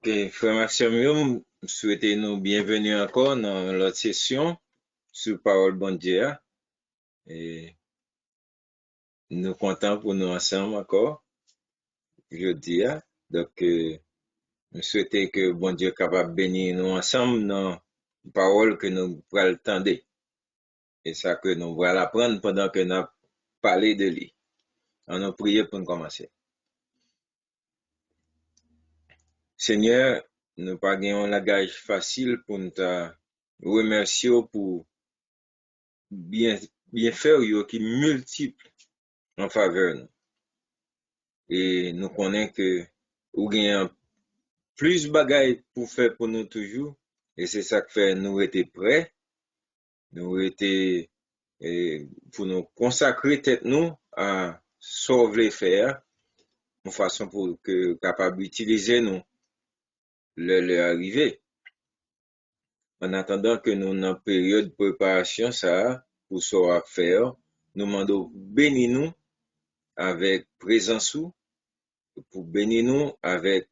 Frère Maxime, souhaitez nous bienvenue encore dans l'autre session sur Parole Bon Dieu. Et nous comptons pour nous ensemble encore, jeudi. Donc, nous souhaitons que bon Dieu capable de bénir nous ensemble dans la parole que nous pourrons entendre. Et ça que nous pourrons apprendre pendant que nous parlons de lui. On a prié pour nous commencer. Seigneur, nous pas gagné un langage facile pour nous remercier pour bien faire qui multiple en faveur nous. Et nous connaissons que ou gagnons plus bagaille pour faire pour nous toujours. Et c'est ça que fait nous étions prêts. Nous étions pour nous consacrer tête nous à sauver faire de façon pour que capable d'utiliser nous le arriver. En attendant que nous dans période de préparation ça pour ça faire, nous demandons bénis nous avec présence pour bénir nous avec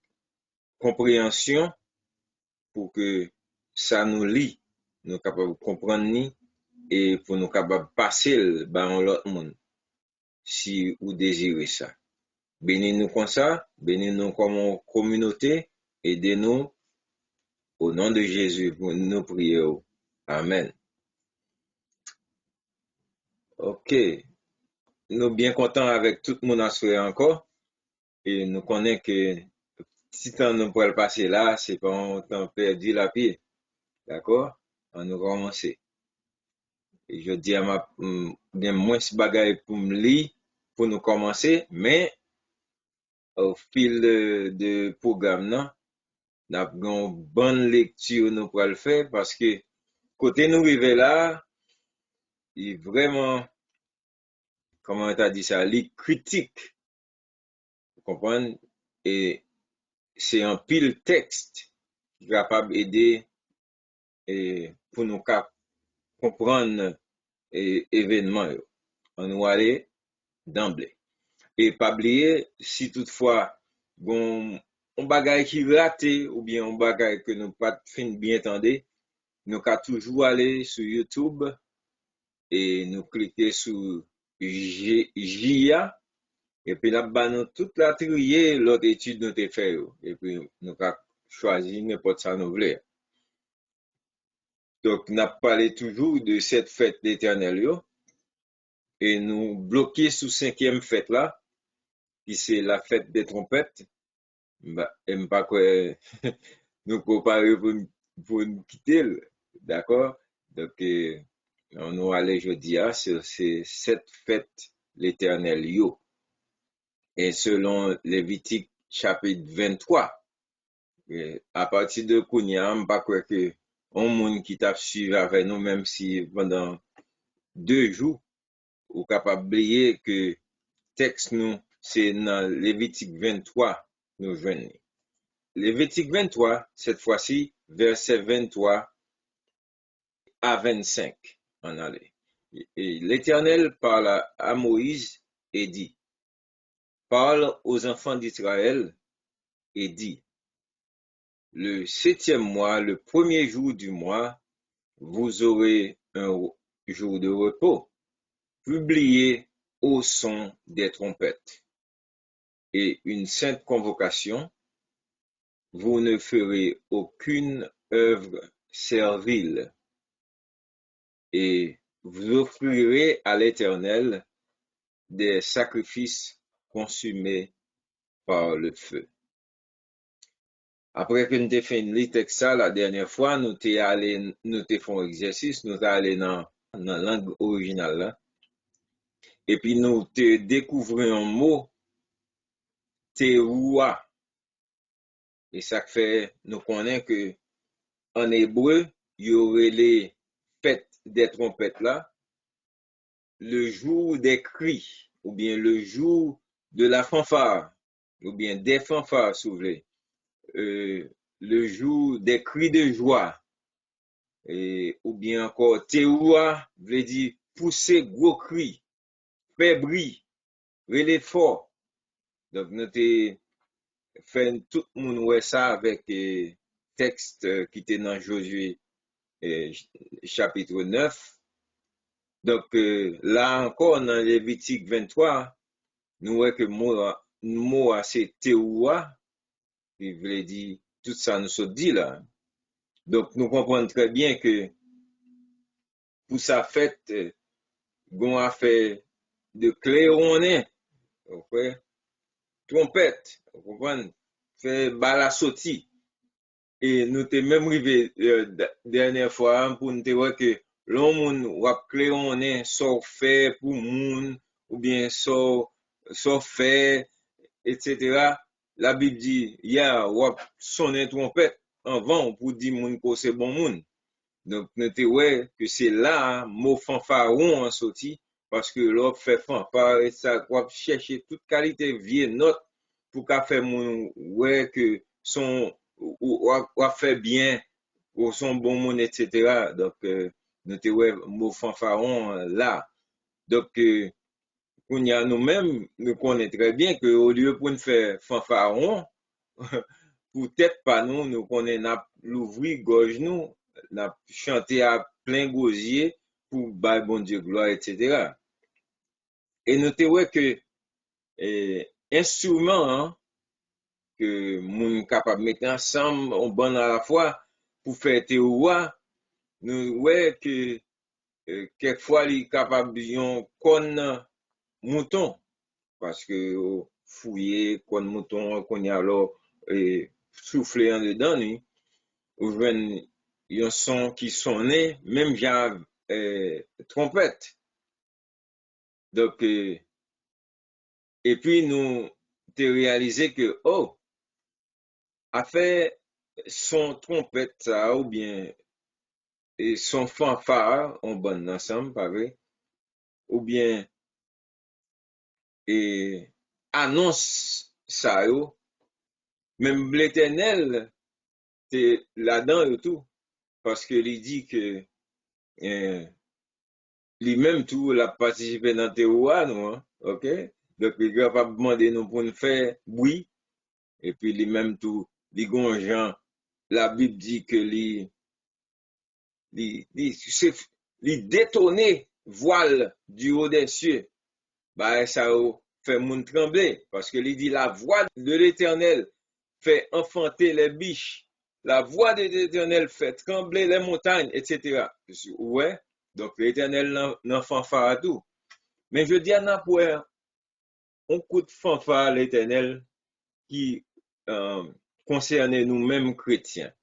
compréhension pour que ça nous lit, nous capables de comprendre ni et pour nous capables de passer dans l'autre monde si vous désirez ça. Bénis-nous comme ça, bénis-nous comme communauté, aidez-nous au nom de Jésus pour nous prier. Amen. Ok, nous bien contents avec tout le monde à souhaiter encore et nous connaissons que si temps nous pourrons le passer là, c'est pas un temps perdu la pied. D'accord? On nous commencer. Et je dis à ma bien moins de bagaille pour me lire pour nous commencer, mais au fil de programme non, nous avons une bonne lecture nous pour le faire parce que côté nous arriver là, il est vraiment comment on t'a dit ça, il critique. Vous comprenez? Et c'est un pile texte qui est capable d'aider et pour nous comprendre événement. On nous aller d'emblée. Et pas oublier, si toutefois, bon, on bagaille qui raté ou bien on bagaille que nous pas fin bien entendre, nous qu'à toujours aller sur YouTube et nous cliquer sur JIA et puis là-bas nous toute la trier l'autre étude nous t'ai fait et puis nous qu'à choisir n'importe ça nous voulons. Donc, nous parlé toujours de cette fête d'Éternel et nous bloquer sous cinquième fête là, qui c'est la fête des trompettes. Et pas quoi nous comparer pour nous quitter, d'accord? Donc, on nous allait jeudi sur cette fête l'Éternel yo. Et selon Lévitique chapitre 23, à partir de Kounia, on pas quoi que on monde qui t'a suivi avec nous, même si pendant 2 jours, ou capable oublier que texte nous, c'est dans Lévitique 23, nous joignons. Lévitique 23, cette fois-ci, verset 23 à 25, en allait. Et l'Éternel parle à Moïse et dit, parle aux enfants d'Israël et dit, le 7e mois, le premier jour du mois, vous aurez un jour de repos, publié au son des trompettes, et une sainte convocation. Vous ne ferez aucune œuvre servile, et vous offrirez à l'Éternel des sacrifices consumés par le feu. Après que nous avons fait le texte ça la dernière fois, nous avons fait un exercice, nous sommes allés dans la langue originale là, et puis nous avons découvert un mot, teroua. Et ça fait, nous connaissons que en hébreu, il y aurait les fêtes des trompettes là, le jour des cris, ou bien le jour de la fanfare, ou bien des fanfares, si vous voulez, le jour des cris de joie, ou bien encore teroua, veut dire pousser gros cris, faire bruit, relais fort. Donc, nous fait tout le monde ouais ça avec texte qui était dans Josué chapitre 9. Donc là encore dans Lévitique 23, nous voyons que mot c'est théoua, qui veut dire tout ça nous se dit là. Donc nous comprenons très bien que pour sa fête, on a fait de claironner, ok? Trompette, vous comprenez? Fait bala sorti. Et nous t'es même arrivé dernière fois pour nous te voir que l'homme wap claironner so fait pour moun ou bien so fait etc. La Bible dit ya wap sonner trompette avant pour dire moun ko c'est bon moun. Donc, nous te ouais que c'est là, mot fanfaron en sorti, parce que l'autre fait fanfare et ça, on chercher toute qualité vieille note pour qu'à faire mon, ouais, que son, ou fait bien, ou son bon monde, etc. Donc, nous te ouais mot fanfaron là. Donc, on y a nous-mêmes, nous connaissons très bien que au lieu pour nous faire fanfaron, peut-être pas nous, nous connaissons l'ouvrir gorge nous, n'a chanté à plein gosier pour bailler bon Dieu gloire, etc. Et notez ouais que instrument hein, que moun capable de mettre ensemble, on bon à la fois pour faire théorie, nous ouais que quelquefois il est capable de con mouton parce que fouiller con mouton qu'on y a alors souffler en dedans ni ou joindre un son qui sonnait même genre trompette. Donc et puis nous t'ai réalisé que oh a fait son trompette ça ou bien et son fanfare on bon ensemble pas vrai ou bien et annonce ça yo même l'Éternel t'es là-dedans et tout parce que il dit que euh, lui-même tout l'a participé dans tes rois nous hein, OK donc il va pas demander nous pour nous faire oui et puis lui-même tout les gens la Bible dit que les détonner voile du haut des cieux bah ça fait moun trembler parce que il dit la voix de l'Éternel fait enfanter les biches la voix de l'Éternel fait trembler les montagnes etc. Ouais donc l'Éternel n'en fanfare à tout mais je dis à n'importe on coup de fanfare à l'Éternel qui concerne nous-mêmes chrétiens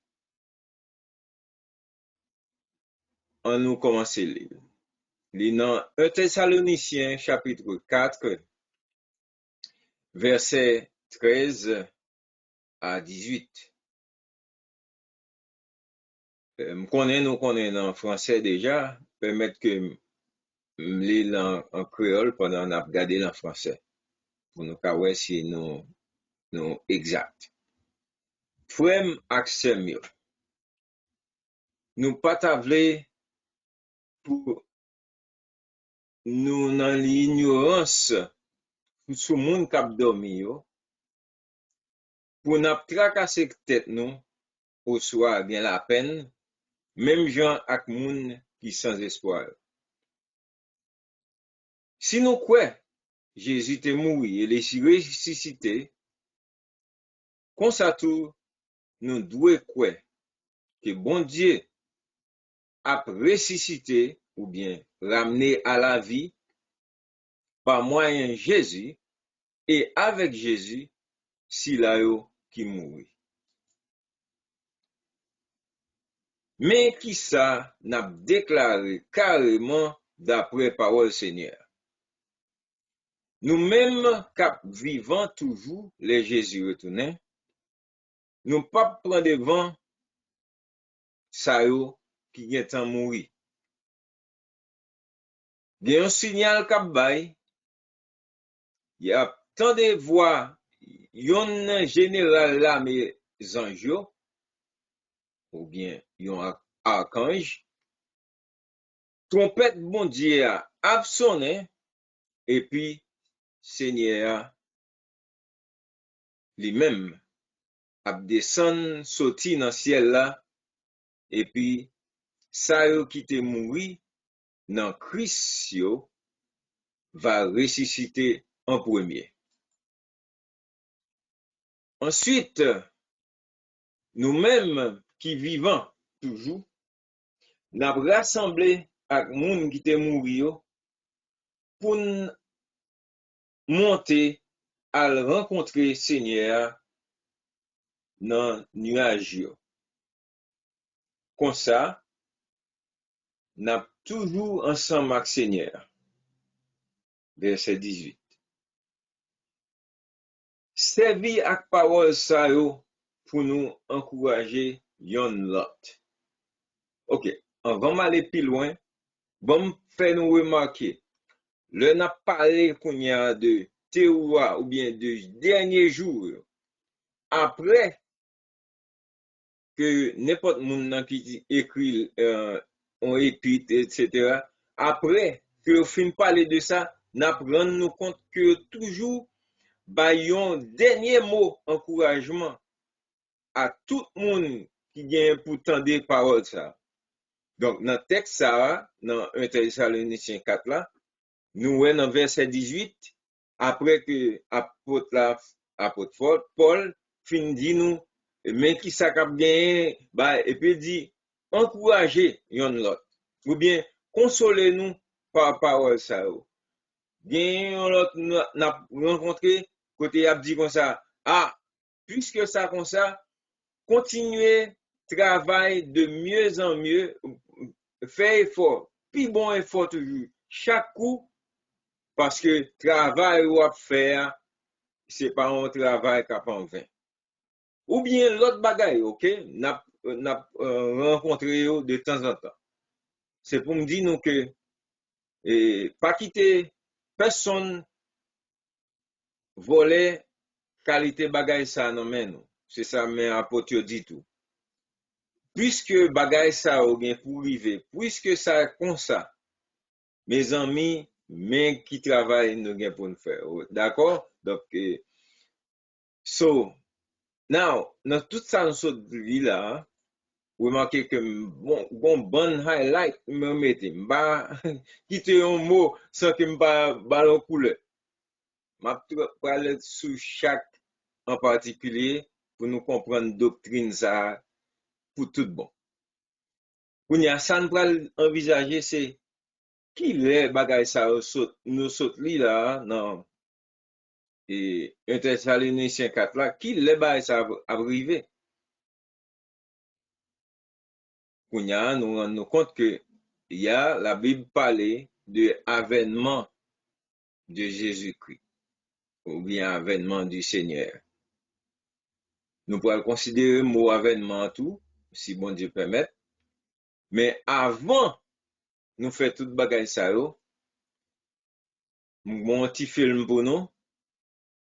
en nous commencer lire. Dans 1 Thessaloniciens chapitre 4 verset 13 à 18. Nous connaissons en français déjà, permettre que lire en créole pendant qu'on a regardé en français pour nous savoir si nous exact. Frère ak sœur nous pas tavler pour nous dans l'ignorance sous monde k'ap dormi yo pour n'a tracasser tête nous au soir bien la peine même gens ak moun qui sans espoir. Si nous croyons Jésus est mort et il est ressuscité, comme ça tout nous devons croire que bon Dieu a ressuscité ou bien ramené à la vie par moyen de Jésus et avec Jésus s'il a eu qui mourit. Mais qui ça n'a déclaré carrément d'après parole Seigneur. Nous-mêmes cap vivant toujours les Jésus retournés, nous pas prendre devant ça yo qui vient en mourir. Il y a un signal cap bay, il y a tant de voix, yon général là mes anges ou bien yon archange, trompette bon Dieu a sonné et puis Seigneur lui-même ap descend sorti dans ciel là et puis ça yo qui te mouri dans Christ yo va ressusciter en premier. Ensuite, nous-mêmes qui vivons toujours, n'a rassemblé ak moun qui te mouri yo pour monter à rencontrer Seigneur dans nuage yo. Comme ça, n'a toujours ensemble avec Seigneur. Verset 18. Servi ak parole sa yo pour nous encourager yon lot. Ok, avant d'aller plus loin, bon fait nous remarquer, le n'a parlé qu'on y a de théorie ou bien de dernier jour, après que n'importe monde qui écrit on épître, etc. Après que on fin parler de ça, n'a prendre nous compte que toujours ba yon dernier mot encouragement à tout le monde qui vient pour tendre parole ça. Donc dans le texte ça, dans 1 Thessaloniciens 4 là, nous voyons dans verset 18, après que apôtre Paul fin dit nous mais qui ça cap gagné bah et puis dit encourager yon l'autre ou bien consoler nous par parole ça. Gen yon l'autre n'a rencontré côté a dit comme ça ah puisque ça comme ça continuez travail de mieux en mieux fait effort puis bon effort toujours chaque coup parce que travail ou à faire c'est pas un travail cap en vain. Ou bien l'autre bagaille, ok, n'a rencontré de temps en temps. C'est pour me dire nous que pas quitter personne voler qualité bagaille ça non mais nous. C'est ça mais apôtre dit tout. Puisque bagaille ça ou bien pour arriver, puisque ça comme ça, mes amis, mais qui travaillent nous gain pour nous faire. D'accord? Donc so now dans tout ça nous saute là, remarquez que bon highlight me mette m'ba quitter un mot sans que m'ba ballon couleur m'a parler sur chaque en particulier pour nous comprendre doctrine ça pour tout bon pour y a ça nous envisager c'est qui les bagages ça nous saute là non et 1 Thessaloniciens 4 là qui les bagages ça arrivé nous rendons compte que il y a la Bible parler de avènement de Jésus-Christ ou bien avènement du Seigneur. Nous pourrons considérer le mot avènement tout, si bon Dieu permet. Mais avant nous faire tout bagage ça yo, mon petit film pour nous,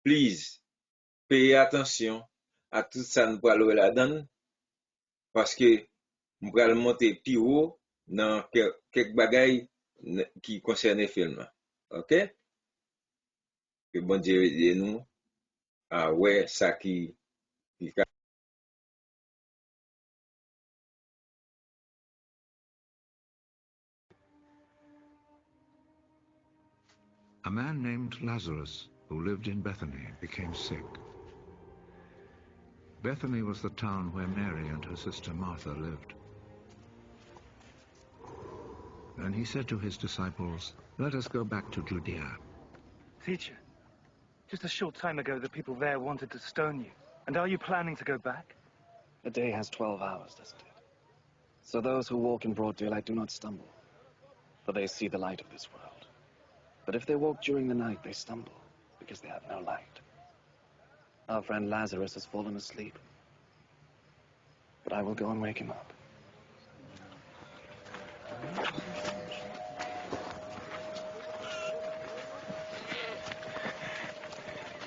please, payez attention à tout ça nous pourrons la donne parce que nous pourrons monter plus haut dans quelques bagages qui concernent le film. OK? Que bon Dieu aide nous à ouais ça qui A man named Lazarus, who lived in Bethany, became sick. Bethany was the town where Mary and her sister Martha lived. And he said to his disciples, "Let us go back to Judea." Teacher, just a short time ago the people there wanted to stone you. And are you planning to go back? A day has 12 hours, doesn't it? So those who walk in broad daylight do not stumble, for they see the light of this world. But if they walk during the night, they stumble, because they have no light. Our friend Lazarus has fallen asleep, but I will go and wake him up.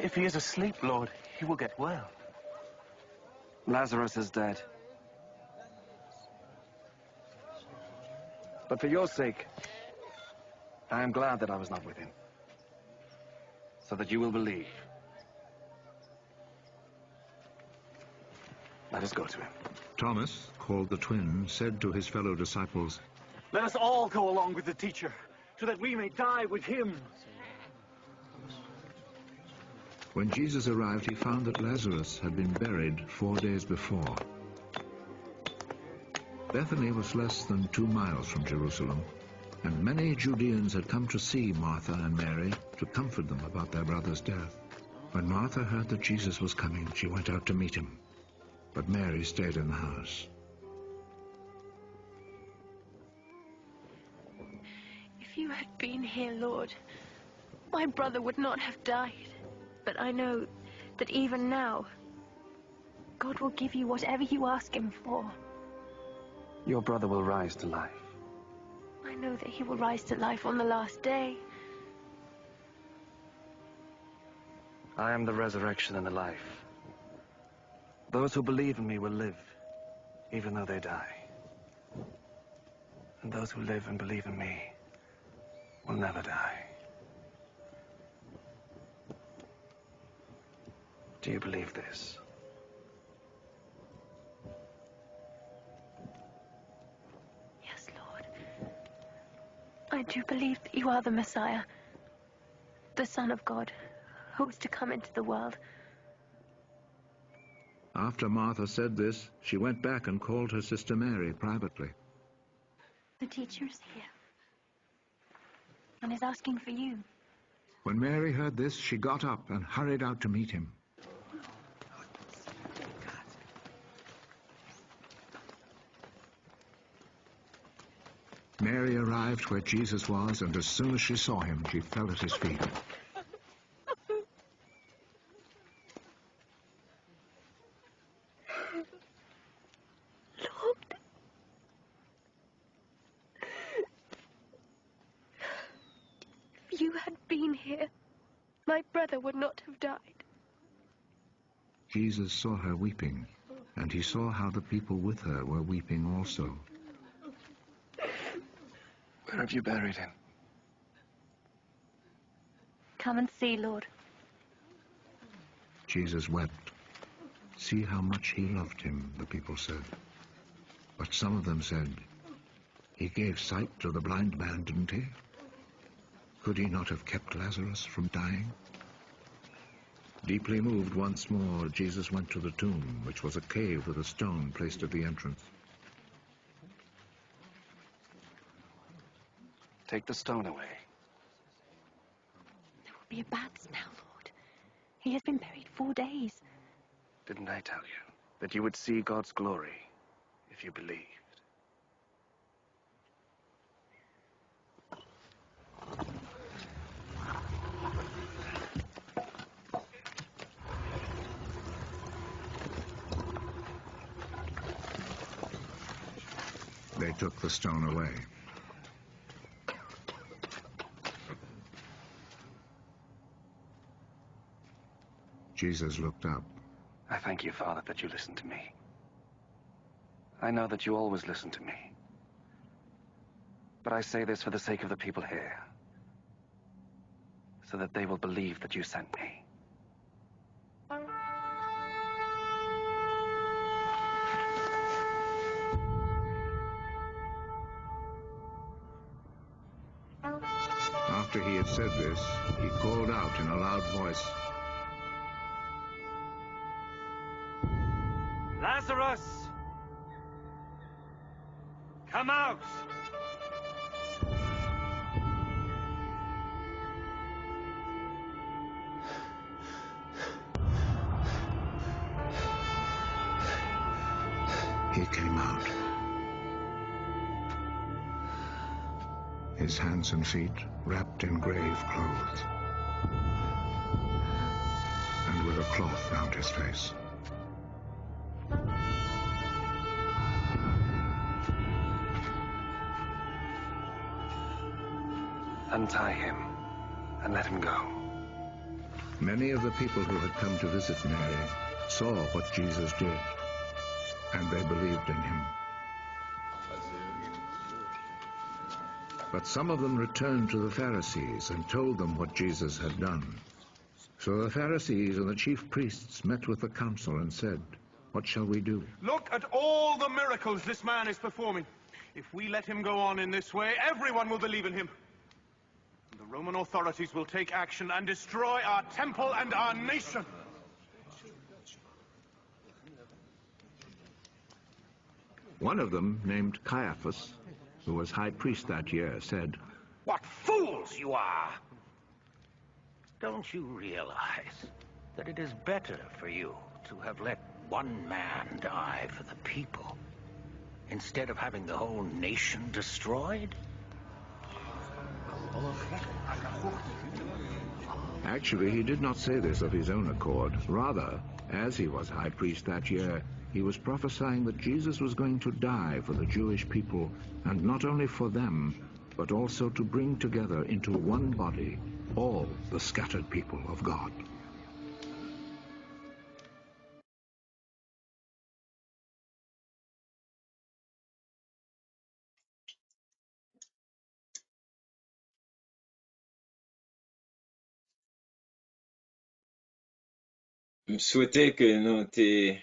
If he is asleep, Lord, he will get well. Lazarus is dead. But for your sake, I am glad that I was not with him, so that you will believe. Let us go to him. Thomas, called the twin, said to his fellow disciples, Let us all go along with the teacher, so that we may die with him. When Jesus arrived, he found that Lazarus had been buried 4 days before. Bethany was less than 2 miles from Jerusalem, and many Judeans had come to see Martha and Mary to comfort them about their brother's death. When Martha heard that Jesus was coming, she went out to meet him, but Mary stayed in the house. If you had been here, Lord, my brother would not have died. But I know that even now, God will give you whatever you ask him for. Your brother will rise to life. I know that he will rise to life on the last day. I am the resurrection and the life. Those who believe in me will live, even though they die. And those who live and believe in me will never die. Do you believe this? Yes, Lord. I do believe that you are the Messiah, the Son of God, who is to come into the world. After Martha said this, she went back and called her sister Mary privately. The teacher is here and is asking for you. When Mary heard this, she got up and hurried out to meet him. Mary arrived where Jesus was, and as soon as she saw him, she fell at his feet. Lord, if you had been here, my brother would not have died. Jesus saw her weeping, and he saw how the people with her were weeping also. Where have you buried him? Come and see, Lord. Jesus wept. See how much he loved him, the people said. But some of them said, he gave sight to the blind man, didn't he? Could he not have kept Lazarus from dying? Deeply moved once more, Jesus went to the tomb, which was a cave with a stone placed at the entrance. Take the stone away. There will be a bad smell, Lord. He has been buried 4 days. Didn't I tell you that you would see God's glory if you believed? They took the stone away. Jesus looked up. I thank you, Father, that you listened to me. I know that you always listen to me. But I say this for the sake of the people here, so that they will believe that you sent me. After he had said this, he called out in a loud voice, Lazarus! Come out! He came out. His hands and feet wrapped in grave clothes, and with a cloth round his face. Untie him and let him go. Many of the people who had come to visit Mary saw what Jesus did, and they believed in him. But some of them returned to the Pharisees and told them what Jesus had done. So the Pharisees and the chief priests met with the council and said, What shall we do? Look at all the miracles this man is performing. If we let him go on in this way, everyone will believe in him. And the Roman authorities will take action and destroy our temple and our nation. One of them, named Caiaphas, who was high priest that year, said, What fools you are! Don't you realize that it is better for you to have let one man die for the people instead of having the whole nation destroyed? Actually, he did not say this of his own accord. Rather, as he was high priest that year, he was prophesying that Jesus was going to die for the Jewish people, and not only for them, but also to bring together into one body all the scattered people of God. Je souhaitais que nous te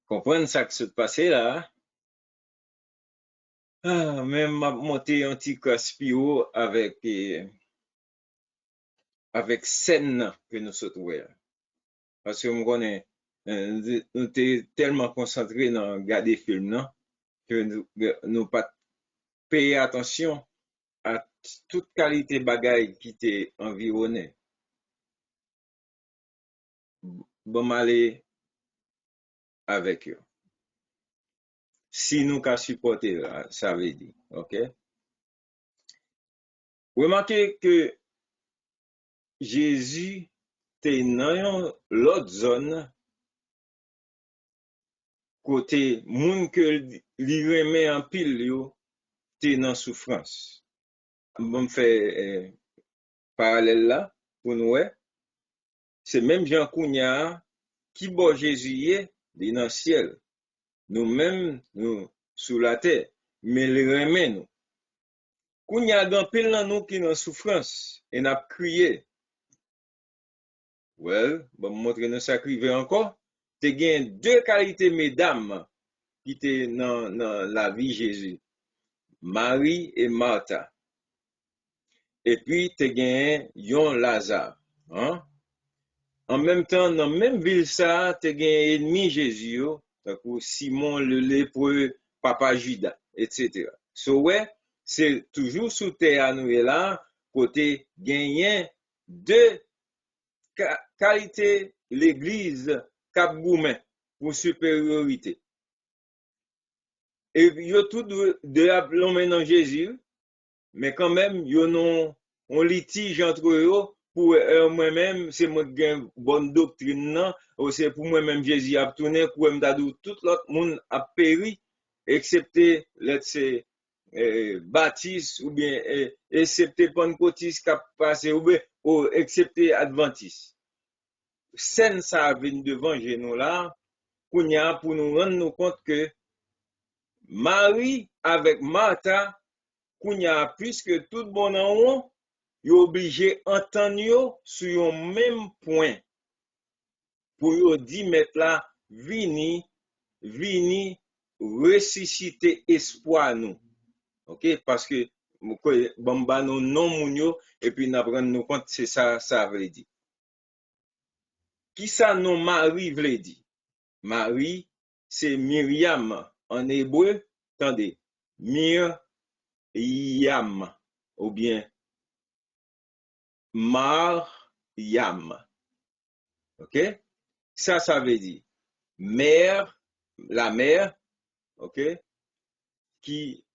comprenions ça qui s'est passé là. Ah, même m'a monté un petit caspio avec scène que nous se trouvons. Parce que nous étions tellement concentrés dans regarder film non que nous pas payer attention à toute qualité bagaille qui t'est environné. Bon m'aller avec eux. Si nous qu'à supporter, ça veut dire, ok? Remarquez que Jésus était dans l'autre zone, côté moun que li remet en pile yo, t'es dans souffrance. Bon me fait parallèle là, pour nous, c'est même Jean Kounia qui bon Jésus est dans le ciel. Nous-mêmes, nous, sous la terre, mais le remet nous. Kounia gan pile nan nous qui dans souffrance, et n'a crié. Well, bon montrer nous ça crier encore. Te gen deux qualités mesdames qui étaient dans la vie Jésus. Marie et Martha. Et puis te gen yon Lazare, hein? En même temps, dans même ville ça, te gen ennemi Jésus, Simon le lépreux, Papa Judas, etc. So ouais, c'est toujours sous terre nous est là, côté gagné deux qualités l'église cap goumen pour supériorité. Et yo tout de appelons maintenant Jésus, mais quand même yo non on litige entre eux pour moi-même c'est moi qui gagne bonne doctrine non, ou c'est pour moi-même Jésus a tourné pour me dadou tout l'autre monde a péri excepté let's say baptiste ou bien excepté pentecôtiste qui a passé ou bien excepté adventiste. Scène ça vient devant nous là pour nous rendre nous compte que Marie avec Martha puisque tout bon en haut yo obligé entendre yo sur un même point pour yo di mettre là vini ressusciter espoir nous. OK, parce que bamba nous non moun yo et puis n'a prendre nous compte c'est ça veut dire. Qui ça non Marie veut dire? Marie c'est Myriam en hébreu, attendez. Myriam ou bien Mariam. OK? Ça veut dire mère, la mère, OK? Qui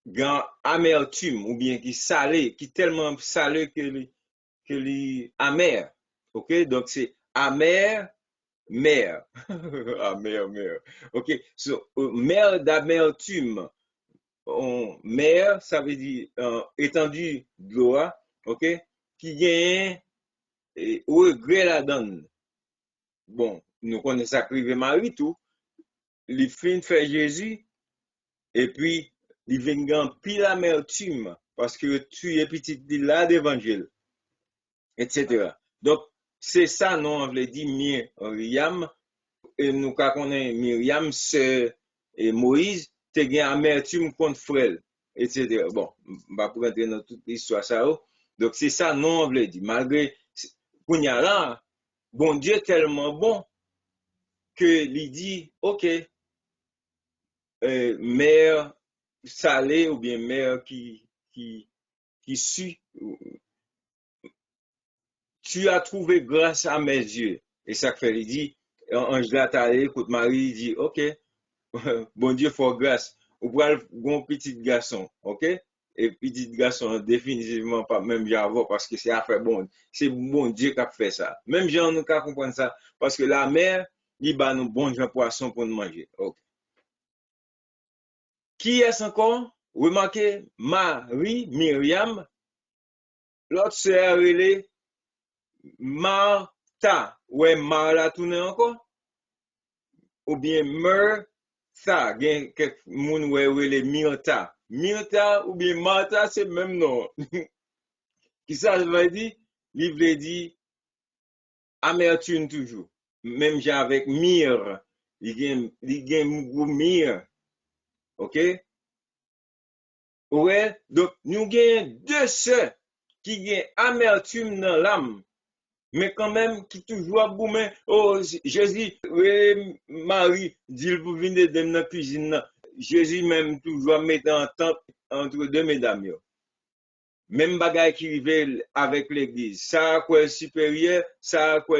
gagne amertume ou bien qui salé, qui tellement salé que li amer. OK? Donc c'est amer, mère. Amer, mère. OK? So, mère d'amertume. Mère, ça veut dire étendue de l'eau, OK? Qui gagne regret la donne. Bon, nous connaissons ça privé Marie tout. Il fin fait Jésus et puis il vient gagner pile amertume parce que tu es petit là d'évangile, etc. Donc c'est ça non on veut dire Myriam nous connaissons Myriam, sœur et Moïse, te gen amertume contre frère, etc. Bon, pas pour entrer dans toute l'histoire ça. Donc c'est ça non on veut dire. Malgré qu'on y a là, bon Dieu est tellement bon que il dit OK, mère salée ou bien mère qui suit, tu as trouvé grâce à mes yeux. Et ça fait, il dit, ange là t'as allé, écoute Marie, il dit OK, bon Dieu faut grâce. Ou pour un petit garçon, OK? Et petit garçon, définitivement pas même j'avoue parce que c'est affaire bon. C'est bon Dieu qui a fait ça. Même gens nous qu'à comprendre ça parce que la mère, il bat nous bon gens poisson pour nous manger. OK. Qui est-ce encore? Remarquez, Marie, Myriam, l'autre sœur relée Martha. Ouais, Martha tourne encore? Ou bien Martha, gen quelques moun ouais relé Myrta. Myrta ou bien Martha, c'est même nom. Qui ça veut dire? Livre dit amertume toujours. Même j'ai avec myrrhe. Il gen myrrhe. OK? Ouais, donc nous avons deux sœurs qui ont amertume dans l'âme, mais quand même qui toujours boumé. Oh, Jésus, oui, Marie, dit pour venir de la cuisine. Jésus même toujours mettre en temps entre deux mesdames. Yo. Même bagaille qui arrive avec l'église. Ça quoi supérieur, ça quoi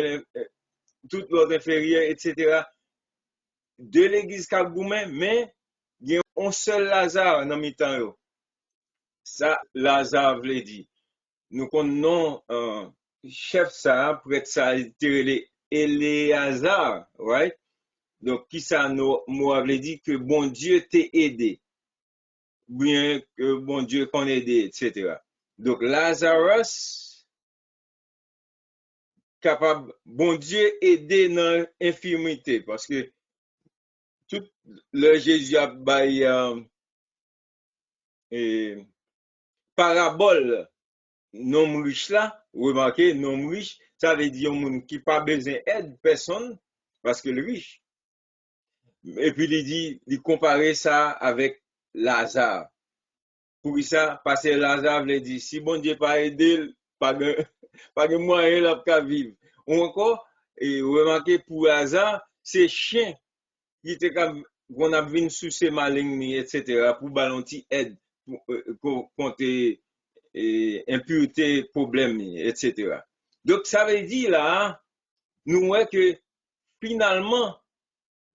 tout l'autre inférieur, etc. De l'église qui a boumé, mais il y a un seul Lazare dans le temps. Ça, Lazare veut dire. Nous connaissons chef ça, prêtre ça, Éléazar, right? Donc, qui ça nous avait dit que bon Dieu t'ait aidé, bien que bon Dieu qu'on aidé, etc. Donc, Lazarus, capable, bon Dieu aider dans l'infirmité, parce que tout le Jésus a baillé parabole non riche là, remarquez, non riche, ça veut dire un monde qui pas besoin d'aide personne, parce que le riche. Et puis il dit, il comparait ça avec Lazare. Pour ça, parce que Lazare veut dire, si bon Dieu pas aidé, pas de moyen là pour vivre. Ou encore, et remarquez pour Lazare, c'est chien qui était comme qu'on a vu sous ses malignes, etc. pour balancer aide contre impureté, problème, etc. Donc ça veut dire là, nous voyons que finalement,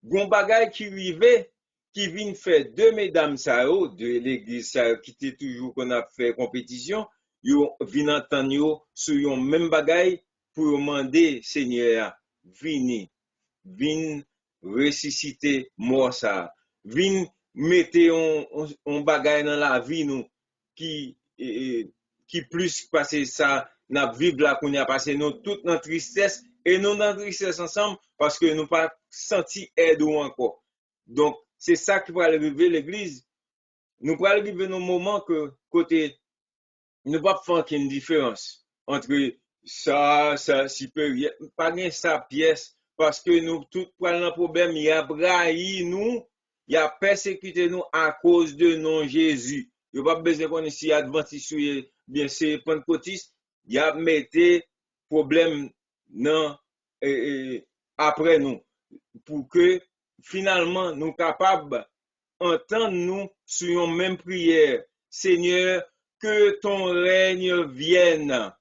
gon bagay qui rive, qui vient faire deux mesdames ça de l'église ça qui était toujours qu'on a fait compétition, yo vinn entendre yo sur yon même bagay pour demander Seigneur vini, vin ressusciter mort ça, vin mettre on bagay dans la vie nous qui plus passer ça n'a vivre là qu'on a passé nous toute notre tristesse et nous dans tristesse ensemble parce que nous pas senti aide ou encore. Donc c'est ça qui va arriver l'église. Nous va arriver dans moment que côté nous pas faire une différence entre ça supérieur pas gain sa pièce parce que nous tout prendre un problème il a brahi nous, il a persécuté nous à cause de non Jésus. Il n'y a pas besoin qu'on ici adventiste bien c'est pentecôtiste, il a metté problème non après nous pour que finalement nous capables entendre nous sur une même prière. Seigneur, que ton règne vienne.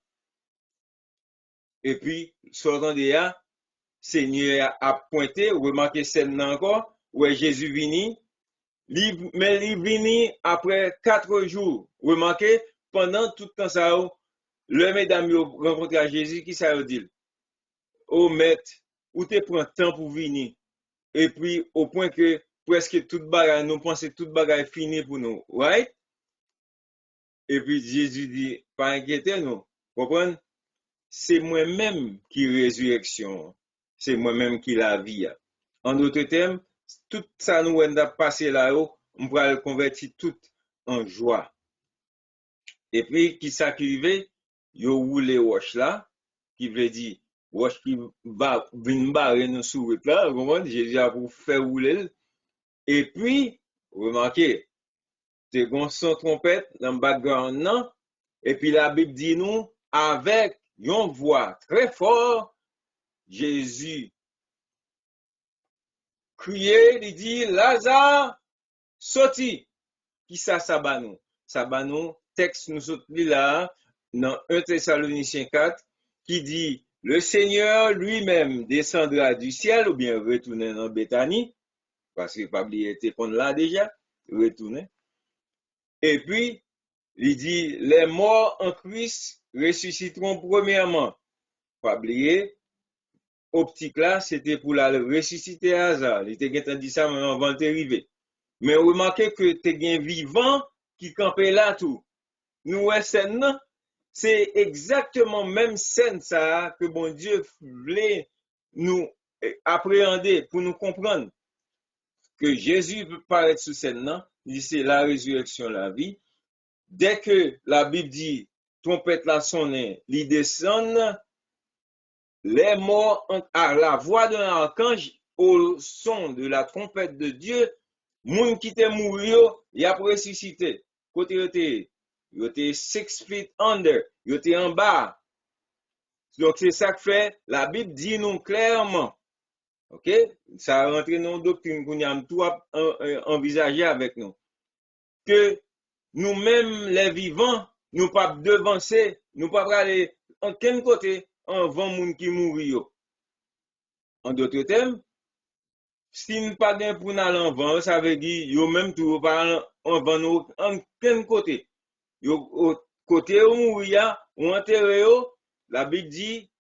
Et puis, sortant de là, Seigneur a pointé, remarquez celle-là encore, où Jésus vini, mais il vini après 4 jours. Remarquez, pendant tout le temps ça, le mesdames rencontré à Jésus, qui ça dit? Oh maître, où te prend temps pour venir? Et puis, au point que presque toute bagarre, nous pensons toute bagarre fini pour nous, right? Et puis Jésus dit, pas inquiétez nous, comprenez? C'est moi-même qui résurrection, c'est moi-même qui la vie. En d'autres termes, tout ça nous a passé là-haut, on va le convertir tout en joie. Et puis, qui s'activait, yo roule roche là, qui veut dire, roche qui va venir barrer nous sur route là, vous comprenez? Jésus a pour faire rouler. Et puis, remarquez, c'est qu'on son trompette dans le background, non? Et puis la Bible dit nous, avec une voix très forte, Jésus criait, il dit, Lazare, sorti. Qui ça ba nous? Ça ba nous, texte nous saute là, dans 1 Thessaloniciens 4, qui dit, le Seigneur lui-même descendra du ciel, ou bien retourner dans Béthanie, parce que Pabli était là déjà, retourner. Et puis, il dit, les morts en Christ ressusciteront premièrement. Pas oublier, optique là, c'était pour la ressusciter à hasard. Il était dit ça même avant d'arriver. Mais remarquez que t'es bien vivant qui campait là tout. Nous, scène, c'est exactement même scène ça que bon Dieu voulait nous appréhender pour nous comprendre que Jésus peut paraître sous scène là. Il dit c'est la résurrection, la vie. Dès que la Bible dit trompette la sonne, il descend, les morts à la voix d'un archange, au son de la trompette de Dieu, moun qui te mourir, il a ressuscité. Côté il était 6 feet under, il était en bas. Donc c'est ça que fait, la Bible dit nous clairement. OK? Ça rentre dans la doctrine qu'on a tout envisagé avec nous. Que nous-mêmes, les vivants, nous pas devancer, nous pas aller en quel côté avant moun qui mourit. En d'autres termes, si nous pas gain pour aller en vent, ça veut dire yo même tout pas en vent nous en quel côté. Yo au côté où mourir ou enterré, la Bible dit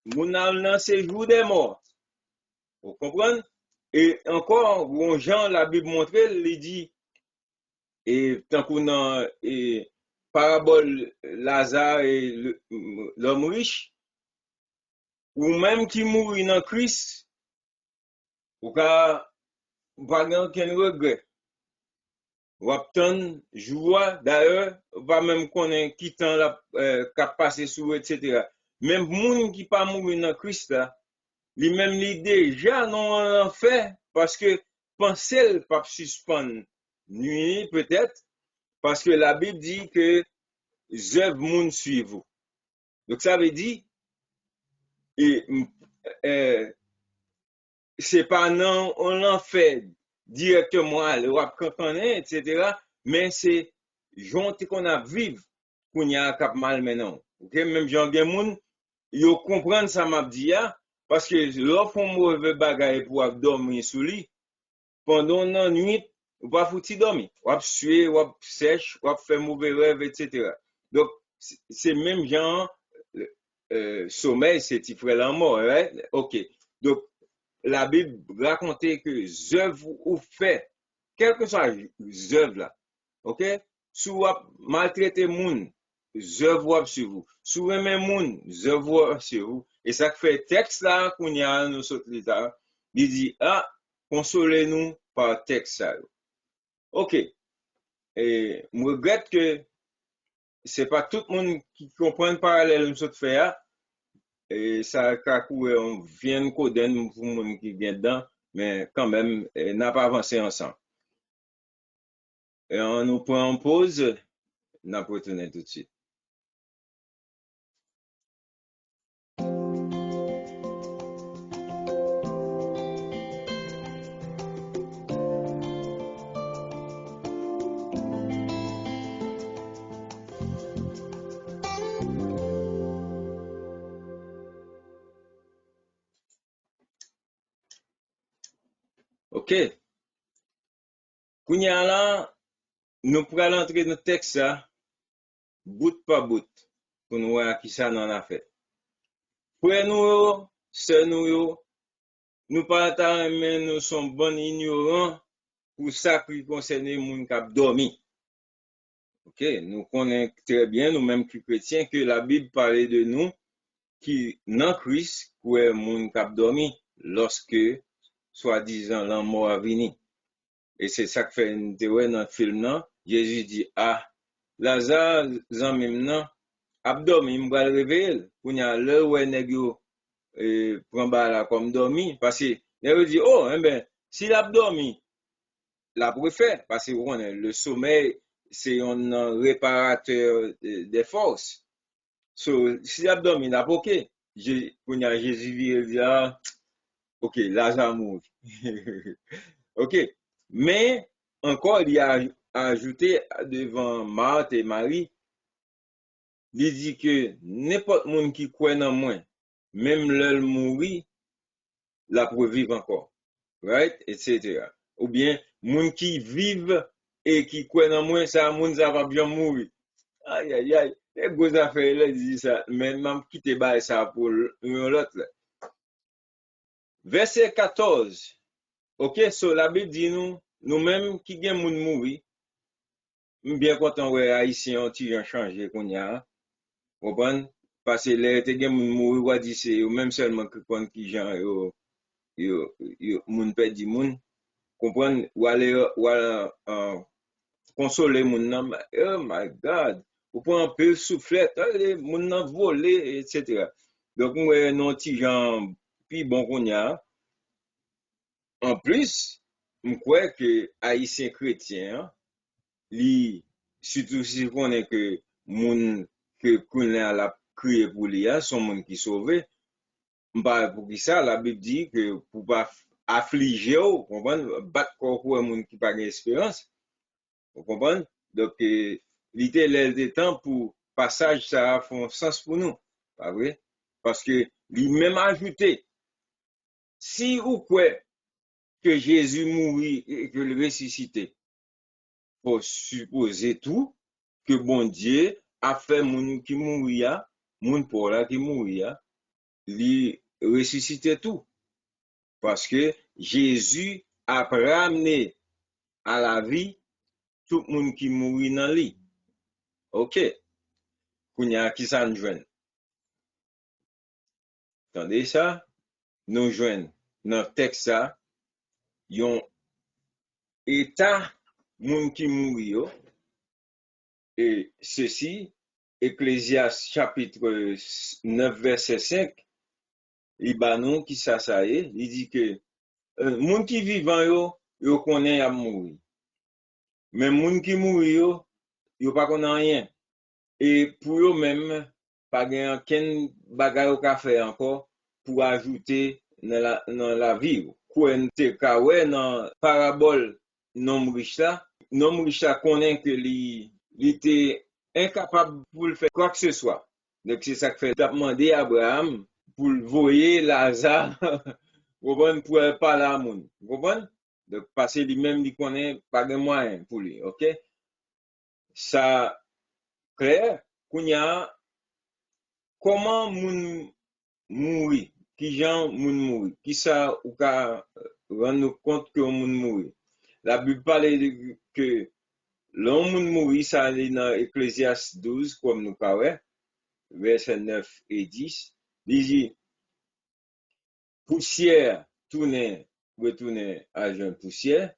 moun dans séjour des morts. Vous comprenez? Et encore, Jean, la Bible montre, il dit, et tant qu'on a parabole Lazare et l'homme riche, ou même qui mourit dans Christ, ou pas aucun regret. Ou obtenir joie, d'ailleurs, va même connaître qui temps la passé sous, etc. Même moun qui pas mourir dans Christ là, lui-même li déjà non en fait parce que penser pas suspendre nuit peut-être parce que la Bible dit que œuvres moun suivent. Donc ça veut dire c'est pas non on en fait directement le rap connaît etc. mais c'est jonte qu'on a vivre qu'on y a cap mal maintenant. OK, même gens gen moun yo comprendre ça m'a dit parce que l'offre un mauvais bagage pour dormir sous lit pendant la nuit ou pas fouti dormir ou suer ou sèche ou faire mauvais rêve etc. Donc c'est même genre sommeil c'est petit frère la mort right? OK, donc la Bible racontait que œuvres ou fait quel que soit œuvre là OK soit maltraiter moun œuvres sur vous sur même moun œuvres sur vous. Et ça fait texte là qu'on y a nous sauter là, il dit consolez-nous par texte ça. OK. Et je regrette que c'est pas tout le monde qui comprend le parallèle nous sauter faire et ça on vient coder pour monde qui vient dedans mais quand même n'a pas avancé ensemble. Et on nous prend en pause, n'a pas retourner tout de suite. OK. Kounya là, nous pourrons entrer dans le texte ça, bout par bout, pour nous voir qui ça n'en a fait. Frère nous, sœur nous pas mais nous sommes bons ignorants pour ça qui concerne les gens qui ont dormi. OK, nous connaissons très bien, nous-mêmes qui chrétiens, que la Bible parlait de nous qui, dans Christ, qui est gens qui ont dormi lorsque, soi-disant, la mort a venu. Et c'est ça que fait une théorie dans le film, non? Jésus dit, Lazare, zanmim, non? Abdomen, il va le réveiller. Pour y a l'heure où nèg yo prend ba là comme dormi, parce que, elle dit, oh, eh ben, s'il a dormi, la préfère, parce que le sommeil, c'est un réparateur des forces. So, s'il a dormi, n'a pas ok. Quand Jésus il dit, ah, ok, Lazare mourit. Ok. Mais, encore, il a ajouté devant Marthe et Marie, il dit que n'importe monde qui croit en moi, même l'heure mourir, la pour vivre encore. Right? Etc. Ou bien, monde qui vivent et qui croient en moi, ça, monde ça va bien mourir. Aïe, aïe, aïe. Les grosses affaires, là, dit ça. Mais même quitter ça pour l'autre. Verset 14. Ok, so la Bible dit nous-mêmes qui gagnons moun mourir, bien content ouais haïtien ti jan changé qu'on y a. Comprendre? Parce que les te gen moun mourir ou dit c'est même seulement que kon qui jan yo moun pedi moun. Comprendre? Ou aller consoler moun nan. Oh my God. Ou prend un peu soufflette, les moun nan volé etc. Donc ouais non ti jan puis bon qu'on y a. En plus, je crois que haïtien chrétien, li, surtout si on est que moun que qu'on a crié pour lui, sont moun qui sauvé. M'pa pour qui ça, la Bible dit que pour pas affliger ou, comprendre, battre pour moun qui pas d'espérance. Vous comprenez? Donc, littéralement des temps pour passage ça font sens pour nous. Pas vrai? Parce que lui même ajouté, si ou quoi que Jésus mourit et que le ressuscité, faut supposer tout que bon Dieu a fait moun qui mourir, moun pour là qui mourir, lui ressusciter tout. Parce que Jésus a ramené à la vie tout le monde qui mourit dans lui. Ok. Kounya qui ça nous joigne. Attendez ça? Nous joignent dans le texte ça, yon état moun qui mourit. Et ceci, Ecclésiaste chapitre 9, verset 5, il banon qui ça est, il dit que moun qui vivant yo connaît à mourir. Mais moun qui mourir yo pas connaît rien. Et pour eux même pas gen ken bagay yo ka faire encore pour ajouter dans la vie. Kwen te ka wè dans parabole nom riche là connaît que li était incapable pour le faire quoi que ce soit. Donc c'est ça que fait demander à Abraham pour voyer Lazare pour parler à moun. Vous comprenez? Donc parce que lui-même il connaît pas de moyen pour lui, OK? Ça clair, kounya comment moun mouri, qui jan moun mouri, qui ça ou ka rendre compte que moun mouri. La Bible parle que l'homme moun mouri, ça allait dans Ecclésiaste 12, comme nous parlons, versets 9 et 10. Il dit, poussière, retourner à jeune poussière.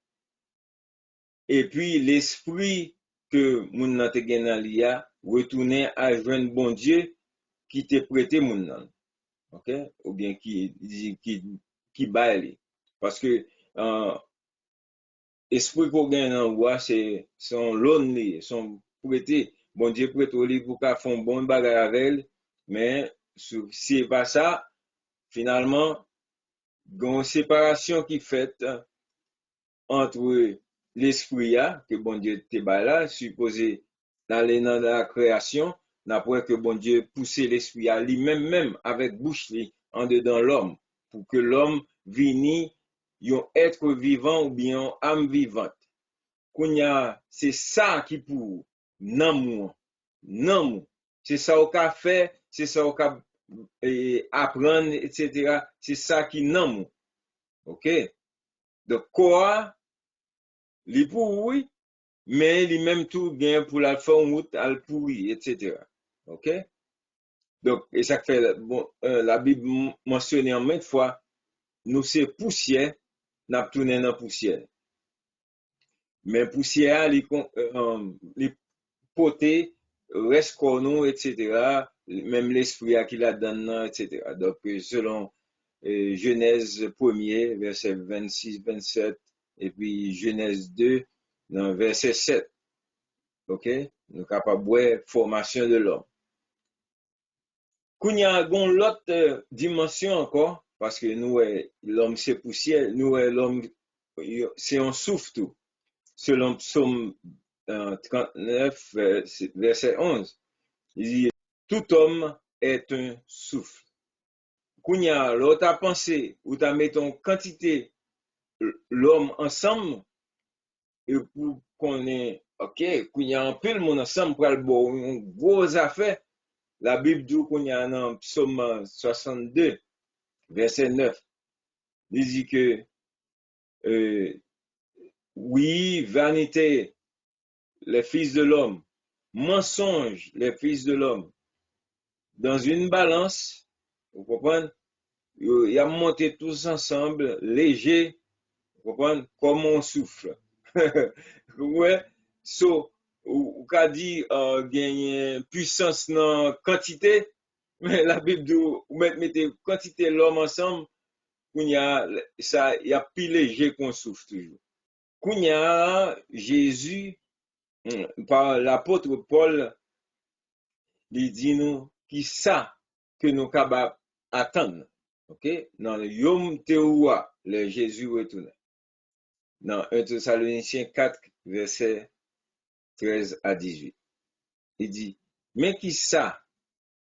Et puis, l'esprit que moun nan te gen nan li a, retourner à jeune bon Dieu qui te prêté moun nan. OK? Ou bien qui baille. Parce que, esprit qu'on gagne nan voix, c'est son lonely, son prêté. Bon Dieu prête au livre pour qu'à font bon bagay avec, mais si c'est pas ça, finalement, gon séparation qui fait entre l'esprit que bon Dieu te ba là, supposé d'aller dans la création, d'après que bon Dieu pousse l'esprit à lui-même avec bouche li en dedans l'homme pour que l'homme vini yon être vivant ou bien âme vivante. Kounya, c'est ça qui pour nan mou. C'est ça au ka fait, c'est ça au ka apprendre, etc. C'est ça qui nan mou. OK? Donc, quoi, li pourri, mais li même tout bien pour la faire route, al pourri, etc. OK? Donc, et ça fait, bon, la Bible mentionne en maintes fois, nous c'est poussière, n'a tourné dans poussière. Mais poussière, li poté reste qu'on nous, etc. Même l'esprit à qui la donne, etc. Donc, selon Genèse 1er, verset 26-27, et puis Genèse 2, dans verset 7. OK? Nous capables de formation de l'homme. Qu'on y a l'autre dimension encore, parce que nous, l'homme c'est poussière, nous, l'homme, c'est un souffle tout. Selon Psaume 39, verset 11, il dit, tout homme est un souffle. Qu'on y a l'autre pensée, où tu mis ton quantité, l'homme ensemble, et pour qu'on ait, OK, qu'on y a un peu le monde ensemble pour une grosse affaire. La Bible dit qu'on y a dans Psaume 62, verset 9, il dit que, oui, vanité, les fils de l'homme, mensonge, les fils de l'homme, dans une balance, vous comprenez, il a monté tous ensemble, léger, vous comprenez, comme on souffle. Ouais, so, ou qu'a dit, gagner puissance dans quantité, mais la Bible dit, ou mettez quantité l'homme ensemble, il y a, ça, il y a plus léger qu'on souffle toujours. Qu'il y a Jésus, par l'apôtre Paul, il dit nous qui ça que nous capables attendre. OK? Dans le Yom Teruah, le Jésus retourne. Dans 1 Thessaloniciens 4, verset 13 à 18. Il dit, mais qui ça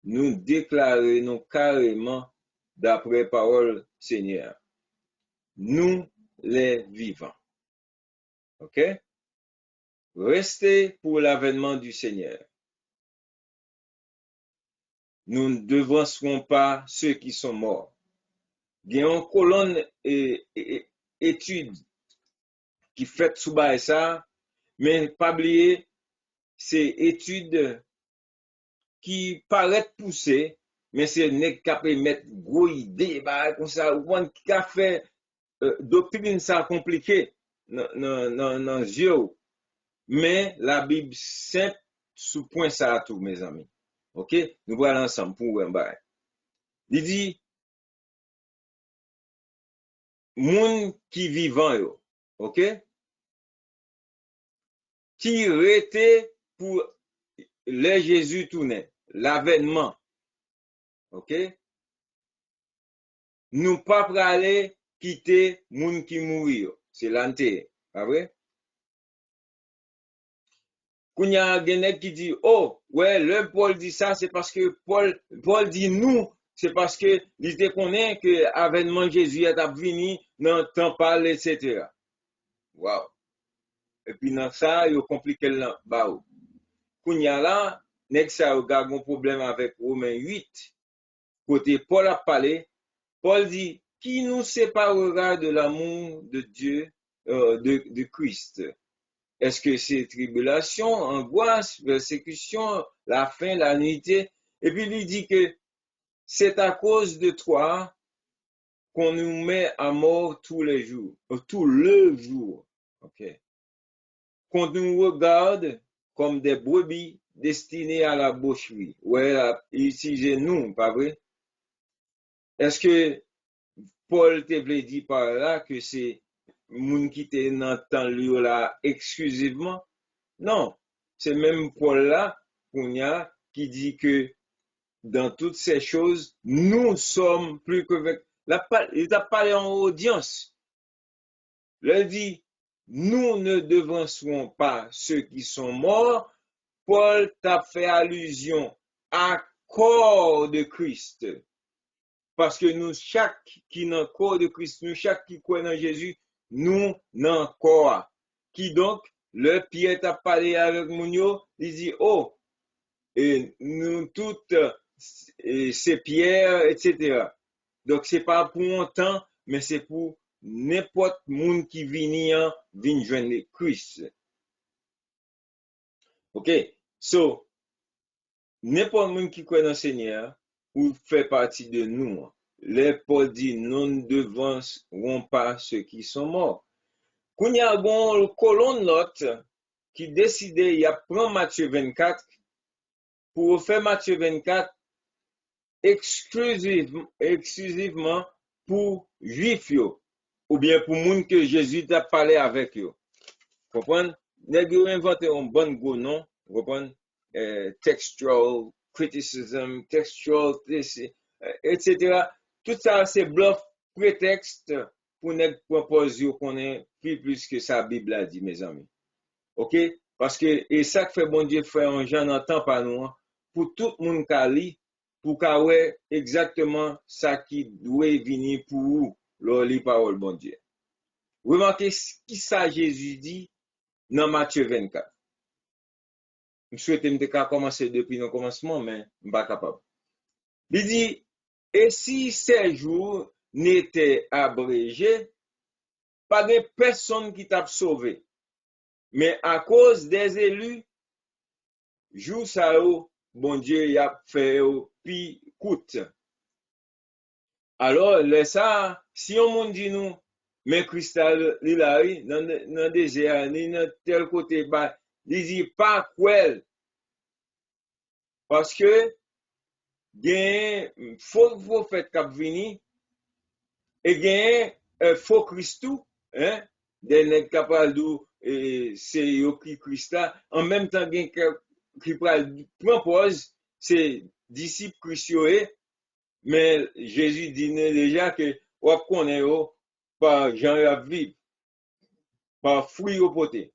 nous déclarons carrément d'après parole Seigneur. Nous les vivants. OK? Restez pour l'avènement du Seigneur. Nous ne devancerons pas ceux qui sont morts. Il y a une colonne étude qui fait sous ça, mais pas oublier, c'est études qui paraissent poussées, mais c'est n'est qu'à mettre gros idées, comme ça, ou qui a fait doctrine ça compliqué dans yeux. Mais la Bible simple sous point ça à tout, mes amis. OK? Nous voilà ensemble pour un bail. Il dit, moun qui vivant yo, OK? Qui rete pour les Jésus tourné, l'avènement. OK? Nous pas praler quitter moun qui mourir. C'est l'enterre, pas vrai? Qu'on y a un qui dit, oh, ouais, le Paul dit ça, c'est parce que Paul dit nous, c'est parce que il te connaît que avènement Jésus est venu dans temps parle, etc. Wow. Et puis dans ça, il compliqué là, bah. Qu'on y a là, nek ça a un problème avec Romains 8. Côté Paul a parlé, Paul dit, qui nous séparera de l'amour de Dieu, de Christ? Est-ce que c'est tribulation, angoisse, persécution, la faim, la nuitée? Et puis il dit que c'est à cause de toi qu'on nous met à mort tous les jours, tout le jour. OK? Qu'on nous regarde comme des brebis destinées à la boucherie. Ouais, ici j'ai nous, pas vrai? Est-ce que Paul te dit par là que c'est moun qui te n'entend lui là exclusivement? Non, c'est même Paul là qui dit que dans toutes ces choses, nous sommes plus que... Il a parlé en audience. Il dit, nous ne devancerons pas ceux qui sont morts. Paul t'a fait allusion à corps de Christ. Parce que nous, chaque qui est dans le corps de Christ, nous, chaque qui croit dans Jésus, nous, dans le corps. Qui donc, le Pierre t'a parlé avec Mounio, il dit, oh, et nous toutes, c'est Pierre, etc. Donc, c'est pas pour longtemps, mais c'est pour n'importe monde qui vient joindre Christ. OK? So, n'importe monde qui croit dans le Seigneur, ou fait partie de nous. Les Paul dit, nous ne devancerons pas ceux qui sont morts. Quand il y a une colonne l'autre qui décidait, il y a prend Matthieu 24, pour faire Matthieu 24 exclusivement pour juifs yo, ou bien pour moun que Jésus t'a parlé avec yo. Comprenez? Nèg yo inventé un bon gros nom, comprenez? Textual criticism, textual etc. Tout ça c'est bluff, prétexte pour nèg propose yo connaît plus que sa Bible a dit, mes amis. OK? Parce que et ça que fait bon Dieu fait un Jean n'entend pas nous pour tout monde qui lit pour ka ouais exactement ça qui doit venir pour vous leur li parole bon Dieu. Remarquez ce qui ça Jésus dit dans Matthieu 24. Je souhaite me commencer depuis le commencement mais je suis pas capable. Il dit et si ces jours n'étaient abrégés, pas de personne qui t'a sauvé. Mais à cause des élus, jour ça bon Dieu y a fait puis coûte. Alors ça si on monde dit nous mais cristal il a dans désert ni dans tel côté bah il dit pas quoi parce que gain faux prophète qui vini et gain faux Christou hein des nèg capable de c'est yo qui Christ en même temps gain qui propose c'est disciples Christ mais Jésus dit déjà que on connaît par Jean à vivre par fruit au poté.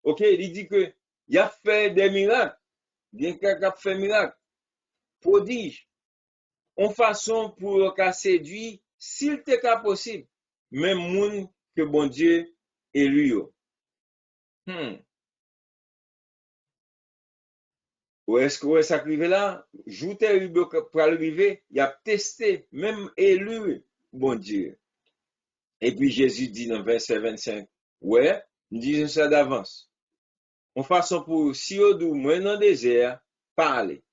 OK, il dit que il a fait des miracles, bien qu'il a fait miracle, prodige, en façon pour qu'a séduit s'il était possible même moun que bon Dieu élu yo. Où est-ce que ça arrive là? Joute pour arriver, il a testé même élu bon Dieu. Et puis Jésus dit dans verset 25, ouais, nous disons ça d'avance. En façon pour si on dou moins dans le désert, parler.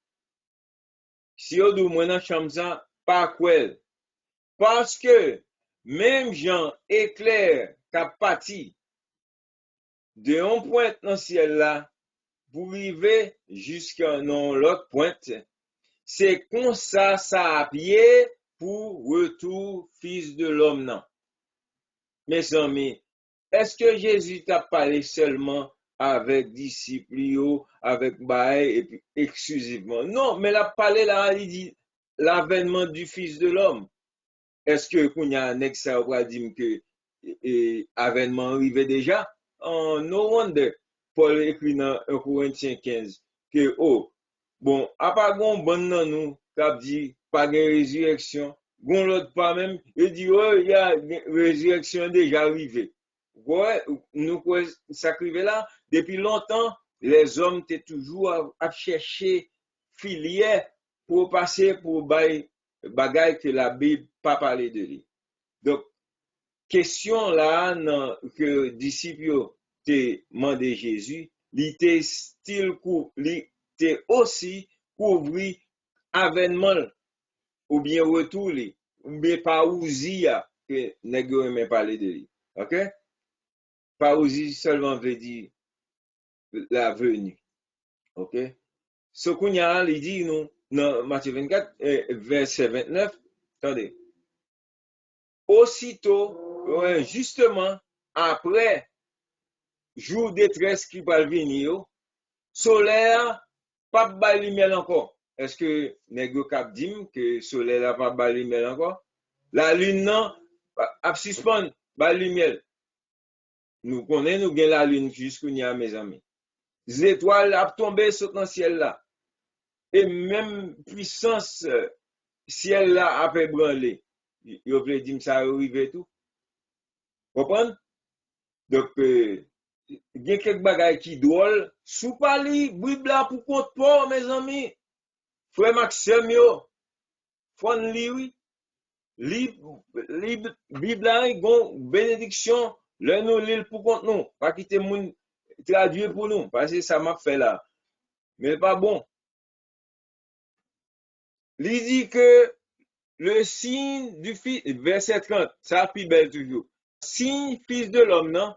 Si on dou moins dans chambre ça, pas quoi. Parce que même Jean éclair qu'a parti de un point dans le ciel là pour arriver jusqu'à l'autre pointe, c'est comme ça a pied pour retour fils de l'homme non. Mes amis, est-ce que Jésus t'a parlé seulement avec disciples, avec bail et puis exclusivement? Non, mais il a parlé là, il dit l'avènement du Fils de l'homme. Est-ce que qu'on y a un ex ça va dire que avènement arrivé déjà? Oh, no wonder Paul écrit dans 1 Corinthiens 15 que bon, à part gon bon nan nous qui dit pas de résurrection. Gon l'autre pas même, il dit, il y a une résurrection déjà arrivée. Ouais, nous, ça arrive là, depuis longtemps, les hommes étaient toujours à chercher filière pour passer pour bagaille que la Bible pas parlé de lui. Donc, question là, que disciples te demandé Jésus, il était aussi couvri avènement ou bien retour ou bien parousie que nèg yo aime parler de lui. OK? Parousie seulement veut dire la venue. OK? Ce qu'on y a, il dit nous dans Matthieu 24 verset 29, attendez. Aussitôt, justement après jour détresse qui va venir, solaire pas ba lumière encore. Est-ce que nèg yo k'ap dim que soleil la pas ba lumière encore? La lune non a suspend ba lumière. Nous connaissons nous gen la lune jusqu'au nia mes amis. Les étoiles a tombé sur le ciel là. Et même puissance ciel là a fait branler. Yo vle dim ça arrive tout. Comprendre? Donc il y a quelques bagages qui drôle sous pas li Bible là pour compte pas mes amis. Frère Maxime yo, fon li oui. Bible là gon bénédiction, le nous lire pour compte nous, pas quitter moun traduire pour nous parce que ça m'a fait là. Mais pas bon. Il dit que le signe du fils verset 30, ça plus belle toujours. Signe fils de l'homme non,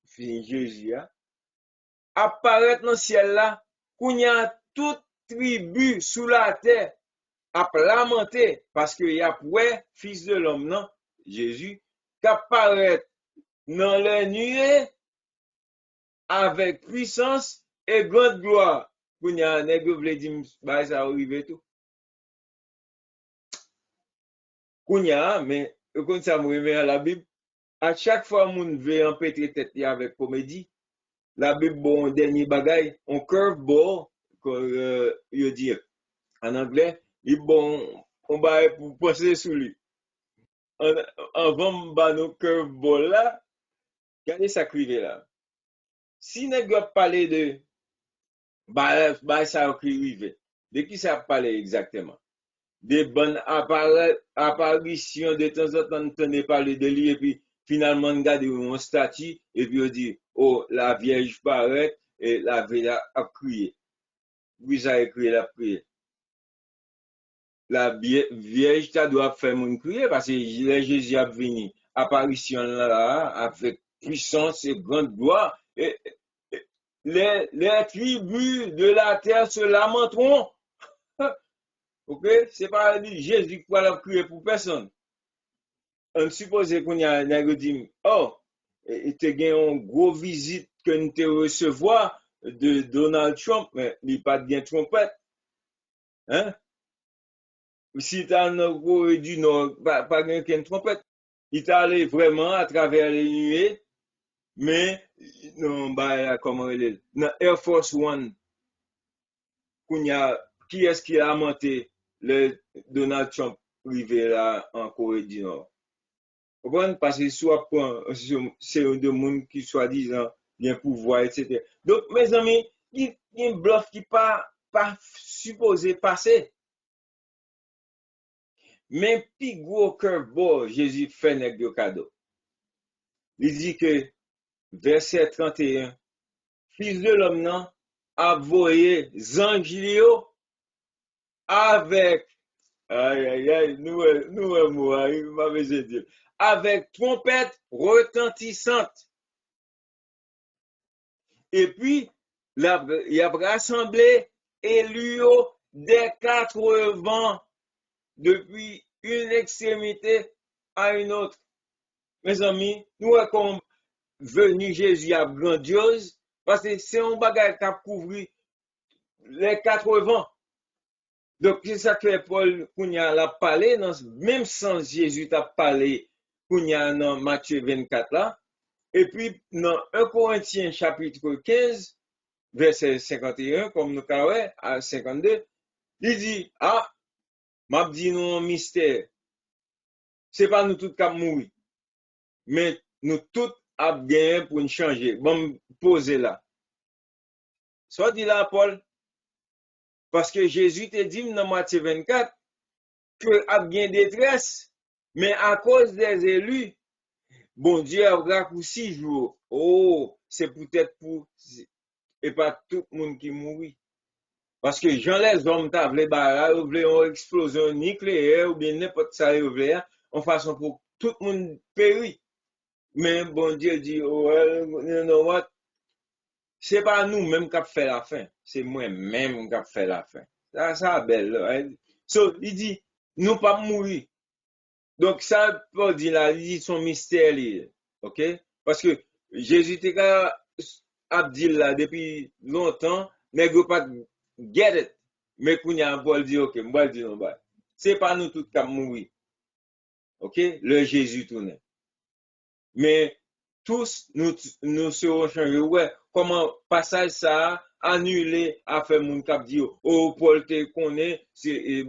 fils Jésus apparaît dans le ciel là, qu'on y a tout tribus sous la terre a lamenté parce que y a ouais fils de l'homme non Jésus qu'apparaît dans les nuées avec puissance et grande gloire. Pour y a un nègre vle dire bah ça arrive tout. Kounya mais comme ça me remet à la Bible à chaque fois moun veut empêtrer tête avec comédie la Bible bon dernier bagay on curveball que yo dit en anglais il bon on va pour passer sous lui avant ba nos curveball là regardez ça crivé là si nèg parler de bah ça crivé de qui ça parler exactement des bonnes apparitions de temps en temps entendez parler de lui et puis finalement regarde un statut et puis on dit oh la vierge paraît et la vierge a crié oui ça a crié la prière la vierge ta doit faire mon crier parce que Jésus a venu apparition là avec puissance et grande gloire et les tribus de la terre se lamenteront. OK, c'est pas dit Jésus qui va crier pour personne. On suppose qu'on y a un dit oh il te gagne une grosse visite que nous te recevoir de Donald Trump mais il pas bien trompette. Hein? Si tu as un Corée du Nord, pas qu'une trompette. Il est allé vraiment à travers les nuées, mais non, comment il est? Dans Air Force One, qui est-ce qui a monté le Donald Trump arrivé là en Corée du Nord? Vous comprenez? Parce que soit c'est un de monde qui soi-disant bien pouvoir, etc. Donc, mes amis, il y a un bluff qui pas supposé passer. Mais puis gros curveball, Jésus fait nèg yo cadeau. Il dit que, verset 31, fils de l'homme nan, a voyé zanglio avec, avec trompette retentissante. Et puis, il a rassemblé Elio des 4 vents depuis une extrémité à une autre. Mes amis, nous comme venu Jésus à grandiose, parce que c'est un bagage qui a couvert les 4 vents. Donc, c'est ça que Paul Kounia l'a parlé, dans le même sens Jésus t'a parlé Kounia dans Matthieu 24 là. Et puis, dans 1 Corinthiens chapitre 15, verset 51, comme nous avons à 52, il dit, m'a dit nous un mystère. C'est pas nous tous qui mourir. Mais nous tous avons gagné pour nous changer. Bon, poser là. Soit dit là, Paul, parce que Jésus te dit dans Matthieu 24 que a bien détresse, mais à cause des élus, bon Dieu a raccourci jour. Oh, c'est peut-être pour, et pas tout le monde qui mourit. Parce que Jean les hommes t'as voulu barrage, voulu une explosion nucléaire ou bien n'importe ça ils voulu en façon pour tout le monde périr. Mais bon Dieu dit oh you know what? C'est pas nous même qui a fait la fin, c'est moi même qui a fait la fin. Ça belle. Right? So il dit nous pas mourir. Donc ça Paul dit là, il dit son mystère là. OK? Parce que Jésus a dit là depuis longtemps, mais go pas get it. Mais kounya Paul dit OK, moi dit non ba. C'est pas nous tous qui mourir. OK? Le Jésus tourne. Mais tous nous serons changés. Ouais, comment passage ça annulé à faire mon cap dit oh Paul te connaît c'est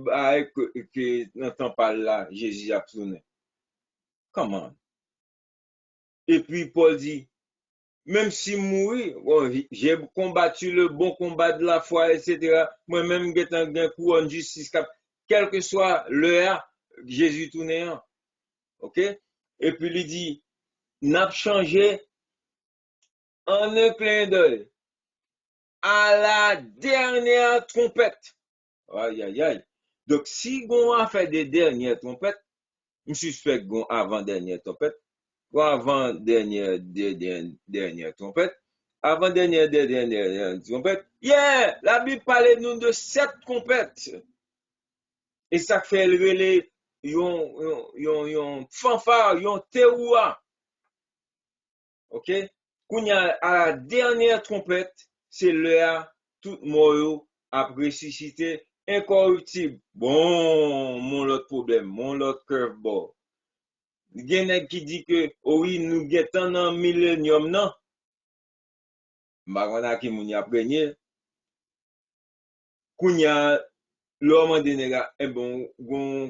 que n'entend pas là Jésus a tourné. Comment? Et puis Paul dit même si mourir, bon, j'ai combattu le bon combat de la foi, etc. Moi-même, j'ai un coup en justice, quel que soit l'heure, Jésus tourne. OK? Et puis il dit, n'a changé en un clin d'œil à la dernière trompette. Aïe, aïe, aïe. Donc, si on a fait des dernières trompettes, je suspecte qu'on avant-dernière trompette, ou avant-dernière trompette, avant-dernière trompette, Yeah, la Bible parle nous de 7 trompettes. Et ça fait lever yon fanfare, yon teroua. OK? Kounya à la dernière trompette, c'est là tout mort a ressuscité incorruptible. Bon, mon l'autre problème, mon l'autre curveball. Il y en a qui dit que oh oui, nous guettons dans millénium non. Bah on a qui moun y a prégné. Kounya l'homme de nègre est bon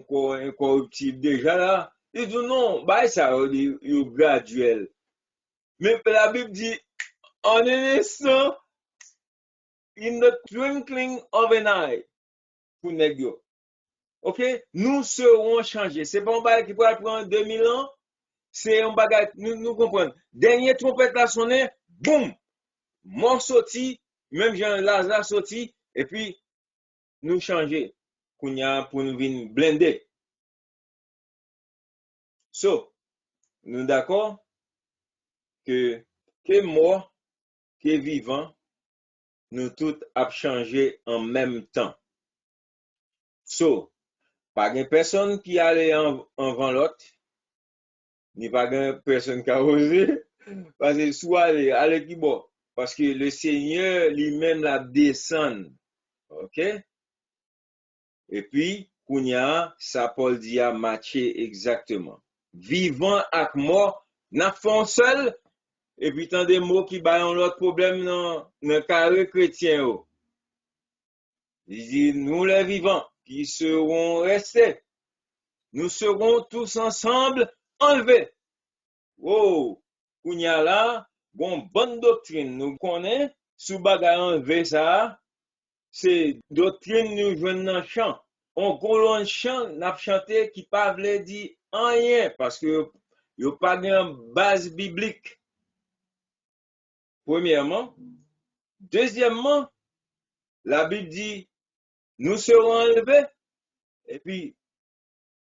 corps incorruptible déjà là. Il dit non, bah ça est graduel. Mais la Bible dit en un instant, in the twinkling of an eye, pour nèg yo. OK? Nous serons changés. C'est pas un bagage qui pourra prendre 2000 ans. C'est un bagage, nous comprenons. Dernier trompette là sonné, boum! Mort sorti, même Jean Lazare sorti, et puis nous changer. Kounya pour nous venir blender. So, nous d'accord que mort, que vivant, nous tous a changé en même temps. So, pas de personne qui allait avant l'autre, ni pas de personne qui a osé, parce que soit aller qui bon, parce que le Seigneur lui-même la descend. OK? Et puis, Kounya, ça Paul dit à matcher exactement. Vivant avec mort, n'a fait seul, et puis tant des mots qui baillent l'autre problème dans le carré chrétien. Il dit, nous les vivants, qui serons restés, nous serons tous ensemble enlevés. Oh, Kounya là, bon, bonne doctrine, nous connaissons, sous bagay enlevé ça, c'est doctrine nous jouons dans le chant. On colonne chant, n'a chanté qui pas vle dire rien parce que yo pas de base biblique. Premièrement, deuxièmement, la Bible dit nous serons enlevés et puis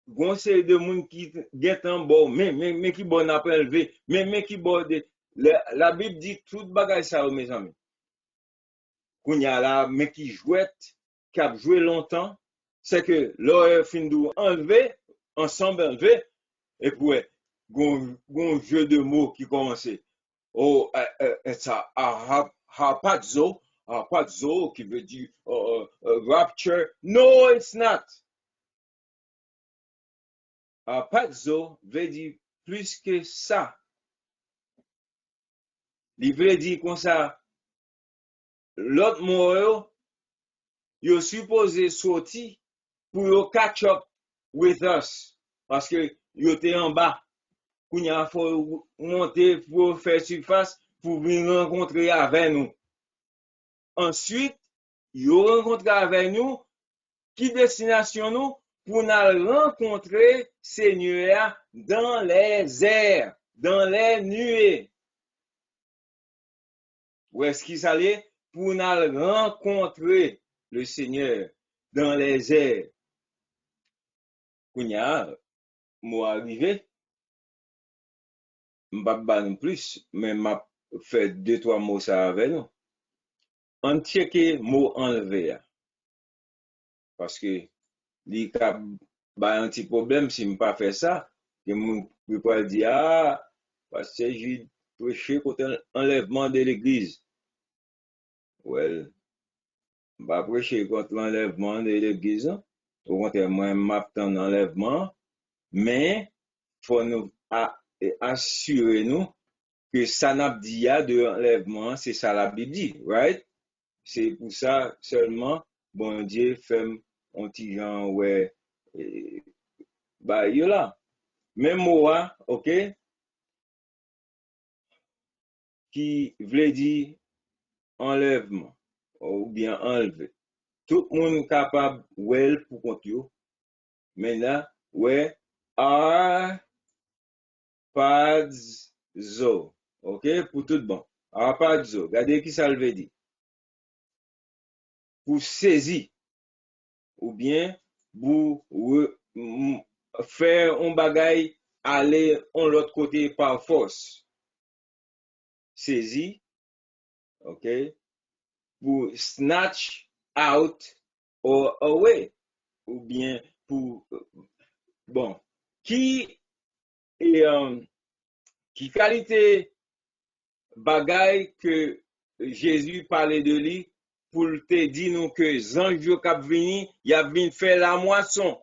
gon c'est de monde qui get en bon mais qui bon n'a pas enlevé mais qui bon de la Bible dit tout bagay ça mes amis. Kounya là mais qui jouette qui a joué longtemps c'est que l'heure fin d'ou enlevé ensemble enlevé et puis gon jeu de mots qui commençait oh ça harpazo qui veut dire rapture no it's not harpazo veut dire plus que ça il veut dire comme ça l'autre mot yo supposé sortir pour yo catch up with us parce que yo était en bas kounya faut monter pour faire surface pour venir rencontrer avec nous ensuite yo rencontrer avec nous qui destination nous pour nous rencontrer Seigneur dans les airs dans les nuées où est-ce qu'il allait pour nous rencontrer le Seigneur dans les airs. Kounya, moi arrivé, m'pa ban plus, mais m'a fait 2-3 mots ça avec nous. On checké mot enlevé. Parce que li ka ba un petit problème si m'pas fait ça, que mon peut dire ah parce que j'ai prêché contre l'enlèvement de l'église. Well, m'pa prêcher contre l'enlèvement de l'église. Au contraire, moi m'attend l'enlèvement, mais faut nous assurer nous que ça n'a dit de enlèvement, c'est ça la Bible dit, right? C'est pour ça seulement bon Dieu fait un petit genre ouais bah yo là. Même moi, OK, qui veut dire enlèvement ou bien enlever. Tout le monde capable well pour compte yo. Maintenant, ouais harpazo. OK, pour tout bon. Harpazo. Regardez qui ça veut dire. Pour saisir ou bien pour faire un bagay aller en l'autre côté par force. Saisir, OK, pour snatch out or away. Ou bien pour, bon, qui qualité bagay que Jésus parlait de lui pour te dire nous que zanj k'ap vini, y a vin faire la moisson.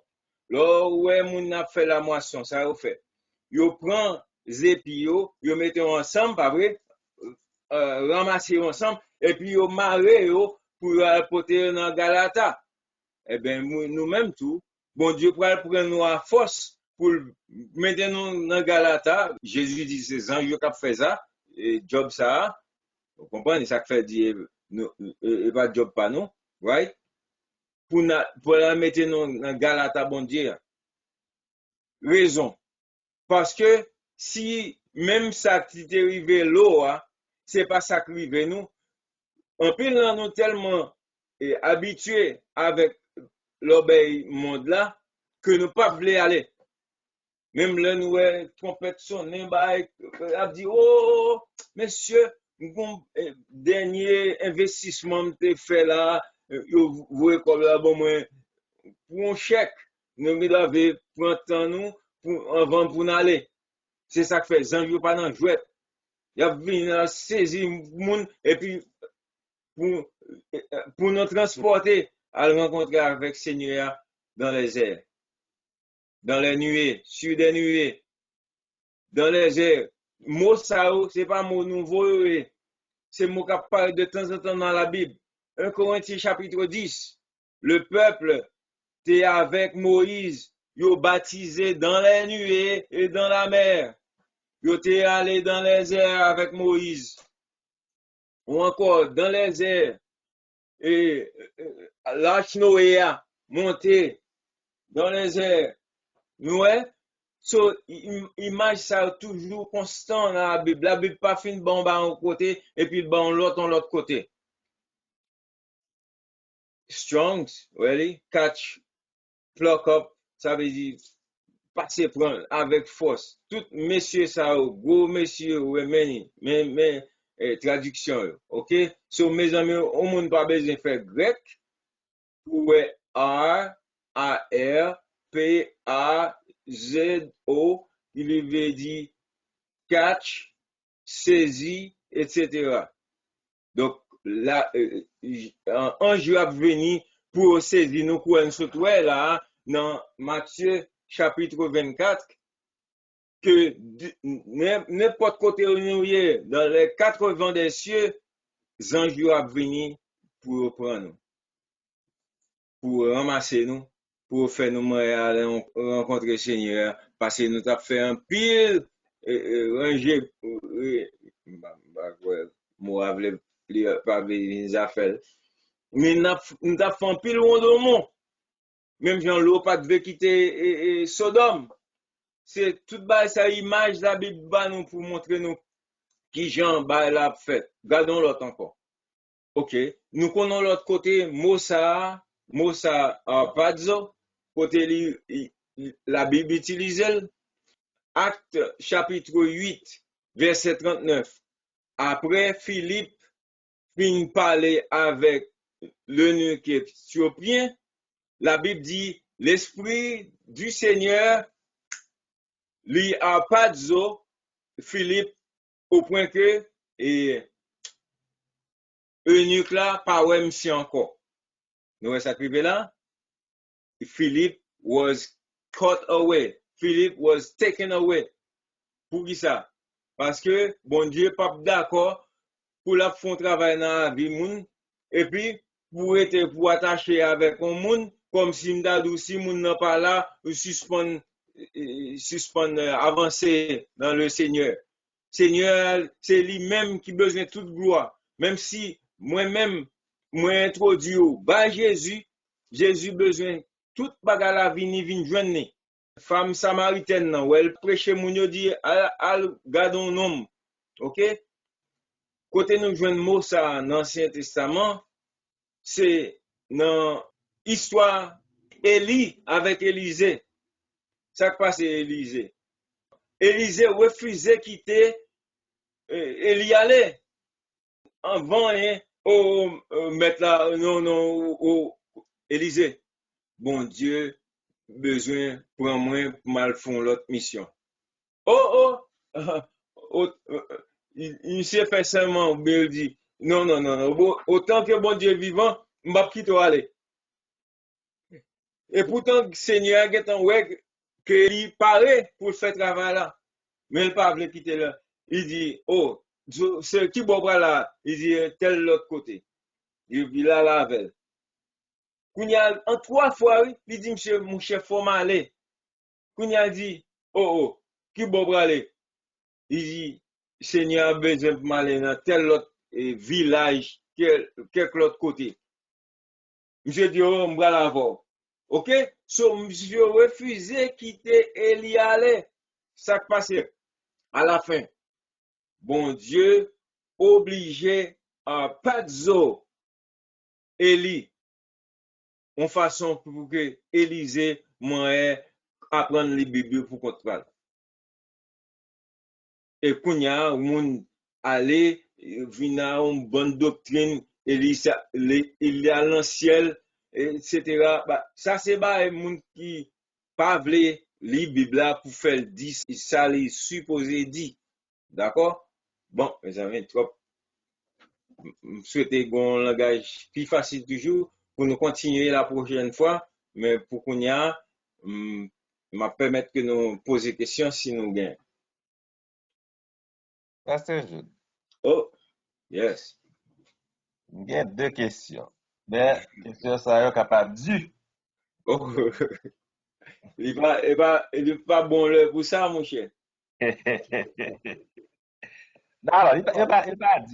Là ouais moun a fait la moisson, ça yo fait. Yo prend zépi yo mette ensemble, pas vrai? Ramasser ensemble et puis yo marrer yo pour porter dans Galata. Eh bien, nous-mêmes tout, bon Dieu pour prendre nous à force pour mettre nous dans Galata. Jésus dit c'est zanj qui fait ça, et job ça. Vous comprenez ça que fait dire pas job pas nous, right? Pour la mettre nous dans Galata bon Dieu. Raison. Parce que si même ça qui t'est arrivé là, c'est pas ça qui arrive nous. On peut nous tellement habitués avec l'obéi monde là que nous pas voulons aller. Même là nous trompette sonner a dit oh monsieur dernier investissement que fait là vous voyez comme là bon moi pour un chèque nous devons prendre temps nous pour avant pour aller. C'est ça que fait zanj pas dans jouet. Il a venu saisir monde et puis pour nous transporter à le rencontrer avec Seigneur dans les airs, dans les nuées, sur des nuées, dans les airs. Mot ça, c'est pas mot nouveau, c'est mot qui parle de temps en temps dans la Bible. 1 Corinthiens chapitre 10, le peuple était avec Moïse, ils baptisé dans les nuées et dans la mer. Ils étaient allés dans les airs avec Moïse, ou encore dans les airs. Et l'arche Noé a monté dans les airs. Ouais. So, image ça toujours constant dans la Bible. La Bible pas fin bon bas un côté et puis bon l'autre côté. Strongs, really? Catch, pluck up, ça veut dire passer prendre avec force. Tout messieurs ça, gros messieurs, ouais, mais traduction, ok? So, mes amis, au monde pas besoin de faire grec. Ouais, R, A, R, P, A, Z, O, il veut dire catch, saisi, etc. Donc, là, un jour à venir pour saisir nous, quoi, surtout là, dans Matthieu chapitre 24, que n'importe côté où nous y dans les 4 vents des cieux, anges à venir pour reprendre nous, pour ramasser nous, pour faire nous aller rencontrer le Seigneur, parce que nous avons fait un pile ranger, moi, pas les affaires, mais nous avons fait un pile rondement. Même Jean-Lot pas devait quitter Sodome. C'est toute ça image de la Bible nous pour montrer nous qui Jean l'a fait. Gardons l'autre encore. OK. Nous connaissons l'autre côté, Mosa Arpadzo, côté la Bible utilise. Acte chapitre 8, verset 39. Après, Philippe finit parler avec l'eunuque éthiopien. La Bible dit, l'Esprit du Seigneur lui Arpadzo Philippe au point que eunuque là pas ouais monsieur encore. Nous voyons ça privé là. Philippe was caught away. Philippe was taken away. Pour qui ça? Parce que bon Dieu pas d'accord pour la font travail dans la vie moun et puis pour attacher avec un monde comme si m'dadou si moun n'a pas là suspend avancer dans le Seigneur. Seigneur, c'est lui-même qui besoin de toute gloire. Même si moi-même, moi introduit par Jésus besoin toute bagarre la vini joindre. Femme samaritaine nan, ou elle prêche moun yo dit al gardon nom. OK? Côté nous joindre mot ça dans l'Ancien Testament, c'est dans histoire Élie avec Élisée. Ça qui passe Élisée. Élisée refusait quitter Élie allait. Avant, mettre là, non, Élysée, bon Dieu, besoin, prends moi pour mal font l'autre mission. Il s'est fait seulement, mais il dit, non, autant que bon Dieu vivant, m'a quitter aller. Et pourtant, Seigneur est en ouais qu'il paraît pour faire travail là. Mais il pas veut quitter là. Il dit, c'est qui bon là? Il dit, tel l'autre côté. Il dit, là, avec. Kounya, en 3 fois, il dit, monsieur, mon chef, faut m'aller. Kounya dit, qui bon aller? Il dit, Seigneur a besoin de m'aller dans tel autre village, quelque autre côté. Monsieur dit, on va la voir. OK? So, monsieur refusé quitter et y aller. Ça qui passe à la fin. Bon Dieu, obligé à Pazzo, Élie, en façon pour que Élisée m'en apprendre les Bibles pour contrôler. Et Kounya, moun aller, vina une bonne doctrine, il y a l'ancien, etc. Bah, ça, c'est pas moun qui pas vle li Bible pour faire 10, ça les supposé dit. D'accord? Bon, mes amis, trop. Je souhaite un langage plus facile toujours pour nous continuer la prochaine fois, mais pour qu'on y a, m'a permettre que nous poser des questions si nous gagnons. Pasteur Jude, Oh, yes. il y a 2 questions. Mais, question ça est capable du. Oh, il n'est pas bon là pour ça, mon cher. Non, il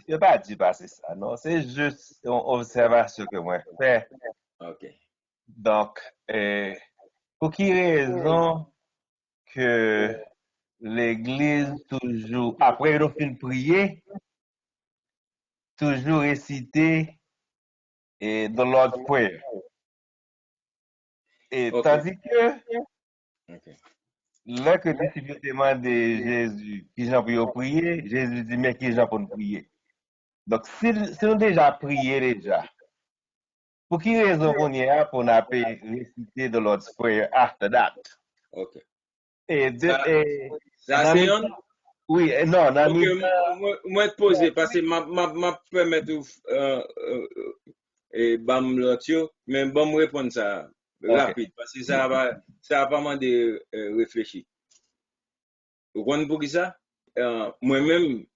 n'a pas dit passer ça. Non, c'est juste une observation que moi fais. OK. Donc, pour qui raison que l'Église toujours, après le fin prier, toujours réciter et the Lord's Prayer. Et OK. tandis que, OK. là que les disciples demandent Jésus qui j'en pour prier, Jésus dit mais qui j'en pour nous prier. Donc si nous déjà prié déjà, pour qui raison qu'on y a pour nous réciter the Lord's Prayer after that? OK. Et Ça dans c'est le- un. oui, non, dans OK, le- moi te poser parce que m'a permettre et bam l'autre, mais bon me répondre ça rapide parce que ça va pas demander réfléchir. Vous comprenez pour qui ça? Moi-même,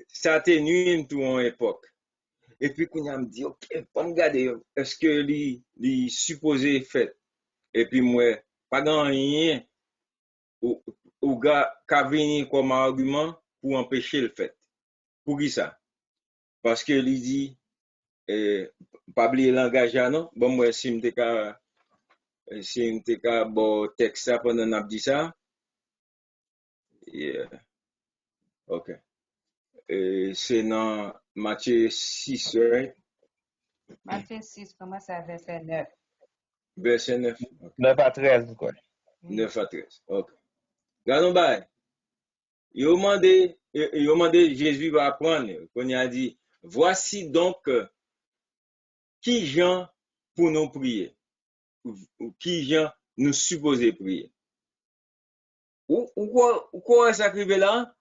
ça atténue tout en époque. Et puis, quand on me dit, OK, pour me regarder, est-ce que les supposé fait? Et puis, moi, pas grand rien ou gars qui venir comme argument pour empêcher le fait. Pour qui ça? Parce que il dit, pas oublier le langage, non? Bon, moi, si m'te ka bon texte ça pendant qu'on a dit ça, yeah. OK. C'est dans Matthieu 6, right? Matthieu 6 commence à verset 9. Verset 9. OK. 9 à 13, quoi. 9 à 13. OK. Regardons bien. Il a demandé, Jésus va apprendre, qu'on a dit, voici donc qui gens pour nous prier, ou qui gens nous supposer prier. Ou quoi ça arrive là?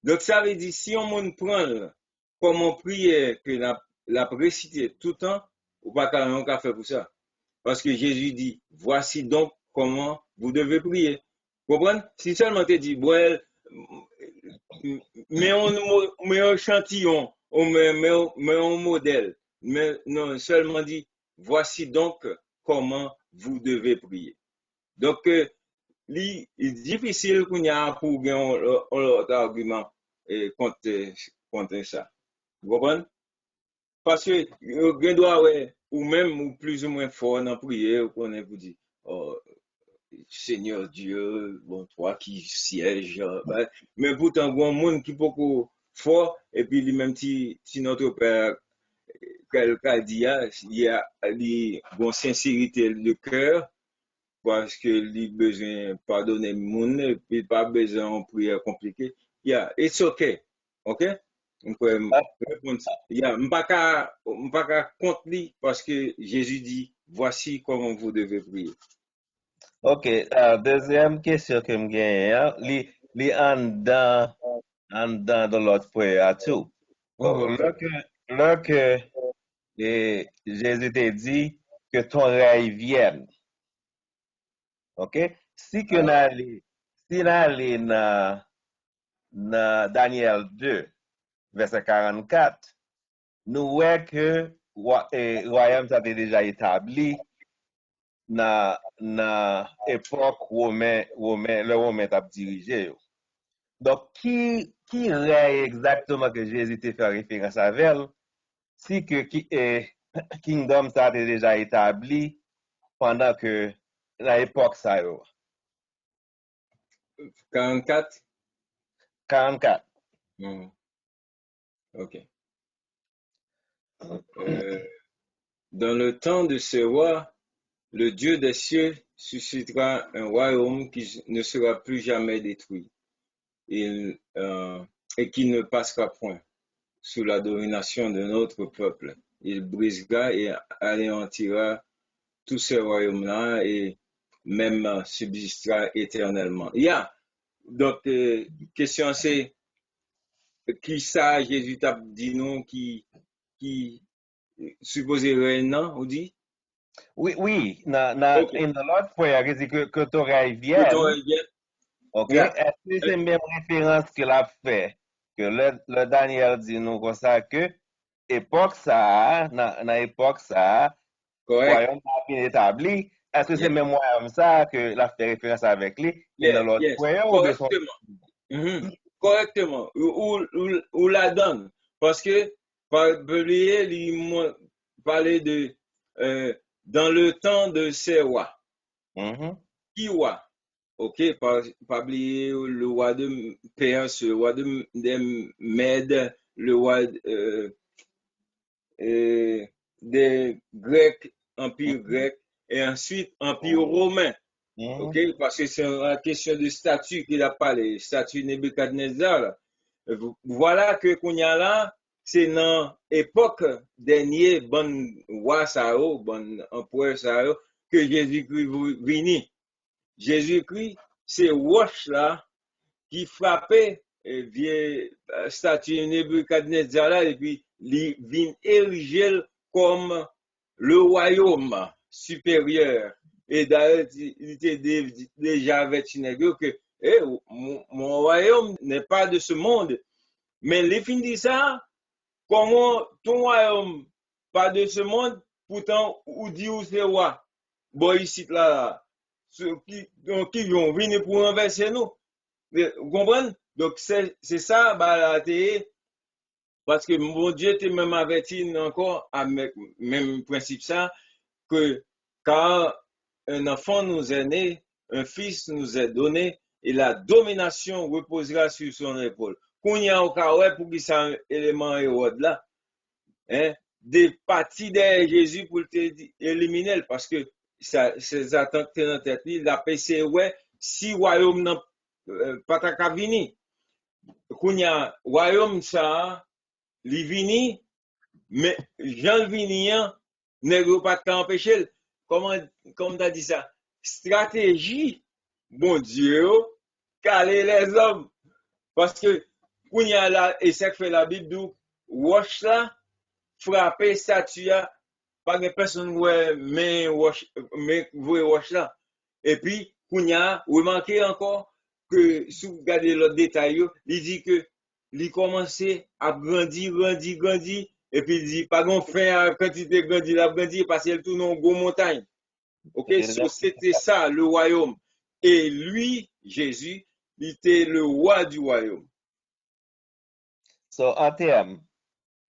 Donc ça veut dire, si on prend comment prier que la réciter tout le temps, ou pas carrément qu'à faire pour ça. Parce que Jésus dit, voici donc comment vous devez prier. Vous comprenez? Si seulement tu dis, well, mais un échantillon, mais un modèle, mais non, seulement dit, voici donc comment vous devez prier. Donc, il est difficile qu'on y a pour gagner un argument contre ça. Vous comprenez? Parce que, il doit ou même ou plus ou moins fort dans la prière, qu'on est pour dire, oh, Seigneur Dieu, bon, toi qui sièges, mais pourtant, il y a un monde qui est beaucoup fort, et puis lui-même, si notre Père, quelqu'un dit, il y a une bonne sincérité de cœur, parce que il a besoin de pardonner le monde, et puis pas besoin de prière compliquée. Yeah, it's okay. OK? On peut Ah, répondre ça. M'pas ka contre lui parce que Jésus dit, voici comment vous devez prier. ok, deuxième question que me gagne, hein, li en dans de l'autre prayer tout. Oh, ok. Là que Jésus te dit que ton règne vienne, ok? Si que n'allez dans Daniel 2, verset 44, nous voyons que royaume ça était déjà établi dans l'époque le Romain t'a dirigé. Yo. Donc, qui règne exactement que Jésus te fait référence à elle, si que Kingdom ça était déjà établi pendant que l'époque ça yo, 44. 44. Ok. Dans le temps de ce roi, le Dieu des cieux suscitera un royaume qui ne sera plus jamais détruit et qui ne passera point sous la domination de notre peuple. Il brisera et anéantira tous ces royaumes-là et même subsistera éternellement. Donc, question c'est, qui ça Jésus t'a dit non, qui supposerait non, on dit? Oui, Ok. in the Lord prayer, il dit que ton règne Que ton vienne, règne. ok? Yeah. Est-ce que c'est même référence qu'il a fait, que le Daniel dit nous comme ça, que époque ça, dans époque ça, Correct. royaume a bien établi, est-ce que c'est Yeah. même royaume ça que la fait référence avec lui, in the Lord Yes. prayer, ou bien son... Correctement. Correctement. Ou la donne. Parce que, par oublier, il parlait de dans le temps de ces rois. Qui roi? Ok, pas oublier le roi de Perse, le roi des Mèdes, le roi des Grecs, empire grec, et ensuite empire romain. Ok, parce que c'est une question de statut qu'il a parlé, statut Nebuchadnezzar. Là. Voilà que qu'on y a là, c'est dans l'époque dernier bon roi Sao, bon empereur Sao, que Jésus-Christ vini. Jésus-Christ, c'est roche là qui frappait vieux statue Nebuchadnezzar là et puis il vient ériger comme le royaume supérieur. Et d'ailleurs, il était déjà averti que mon royaume n'est pas de ce monde. Mais les fins dit ça, comment ton royaume pas de ce monde, pourtant, ou dit où c'est roi. Bon, ici, là, ceux qui vont venir pour renverser nous. Vous comprenez? Donc, c'est ça, bah, parce que mon Dieu t'est même averti encore avec même principe ça, que quand un enfant nous est né, un fils nous est donné, et la domination reposera sur son épaule. Qu'on y a au cas où pour qu'il ça élément Hérode là, hein, des parties de Jésus pour éliminer, parce que ça, ces attentes dans la tête, la PC, ouais, si royaume n'a pas qu'à venir, qu'on y a royaume ça, li vini, mais Jean vini, n'est pas qu'à empêcher. Comment t'as dit ça? Stratégie, bon Dieu, caler les hommes. Parce que, qu'on y a là, et ça fait la Bible, d'où, roche là, frapper statue, pas de personne mais roche là. Et puis, qu'on y a, remarquez encore que, si vous regardez le détail, il dit que, il commençait à grandir, et puis il dit, pas grand fin à quantité grandir, la grandir, parce qu'il tourne en gros montagne. Ok, so, c'était ça, le royaume. Et lui, Jésus, il était le roi du royaume. So, en termes,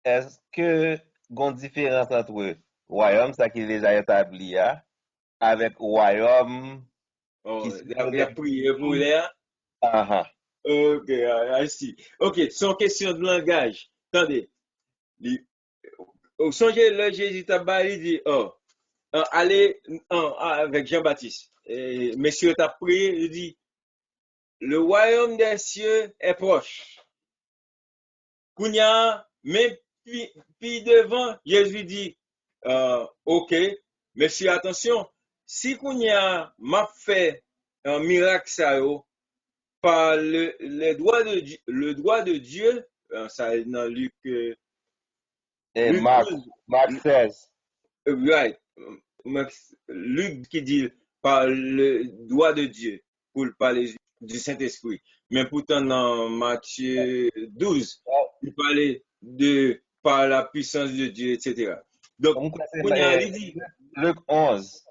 est-ce que gon différence entre royaume, ça qui est déjà établi, avec royaume Oh, qui il a prié pour l'air. Ok, I see. Ok, sans question de langage. Attendez. Au songez, là, Jésus t'a il dit, allez avec Jean-Baptiste. Et messieurs t'a prié, il dit, le royaume des cieux est proche. Kounya, mais puis devant, Jésus dit, ok, monsieur, attention, si Kounya m'a fait un miracle ça yo, par le doigt de Dieu, ça est dans Luc, Et Luc Marc 11, Marc 16. right, Luc qui dit par le doigt de Dieu, pour parler du Saint-Esprit. Mais pourtant, dans Matthieu 12, il parlait de par la puissance de Dieu, etc. Donc, On croit que on y a c'est dit, Luc 11.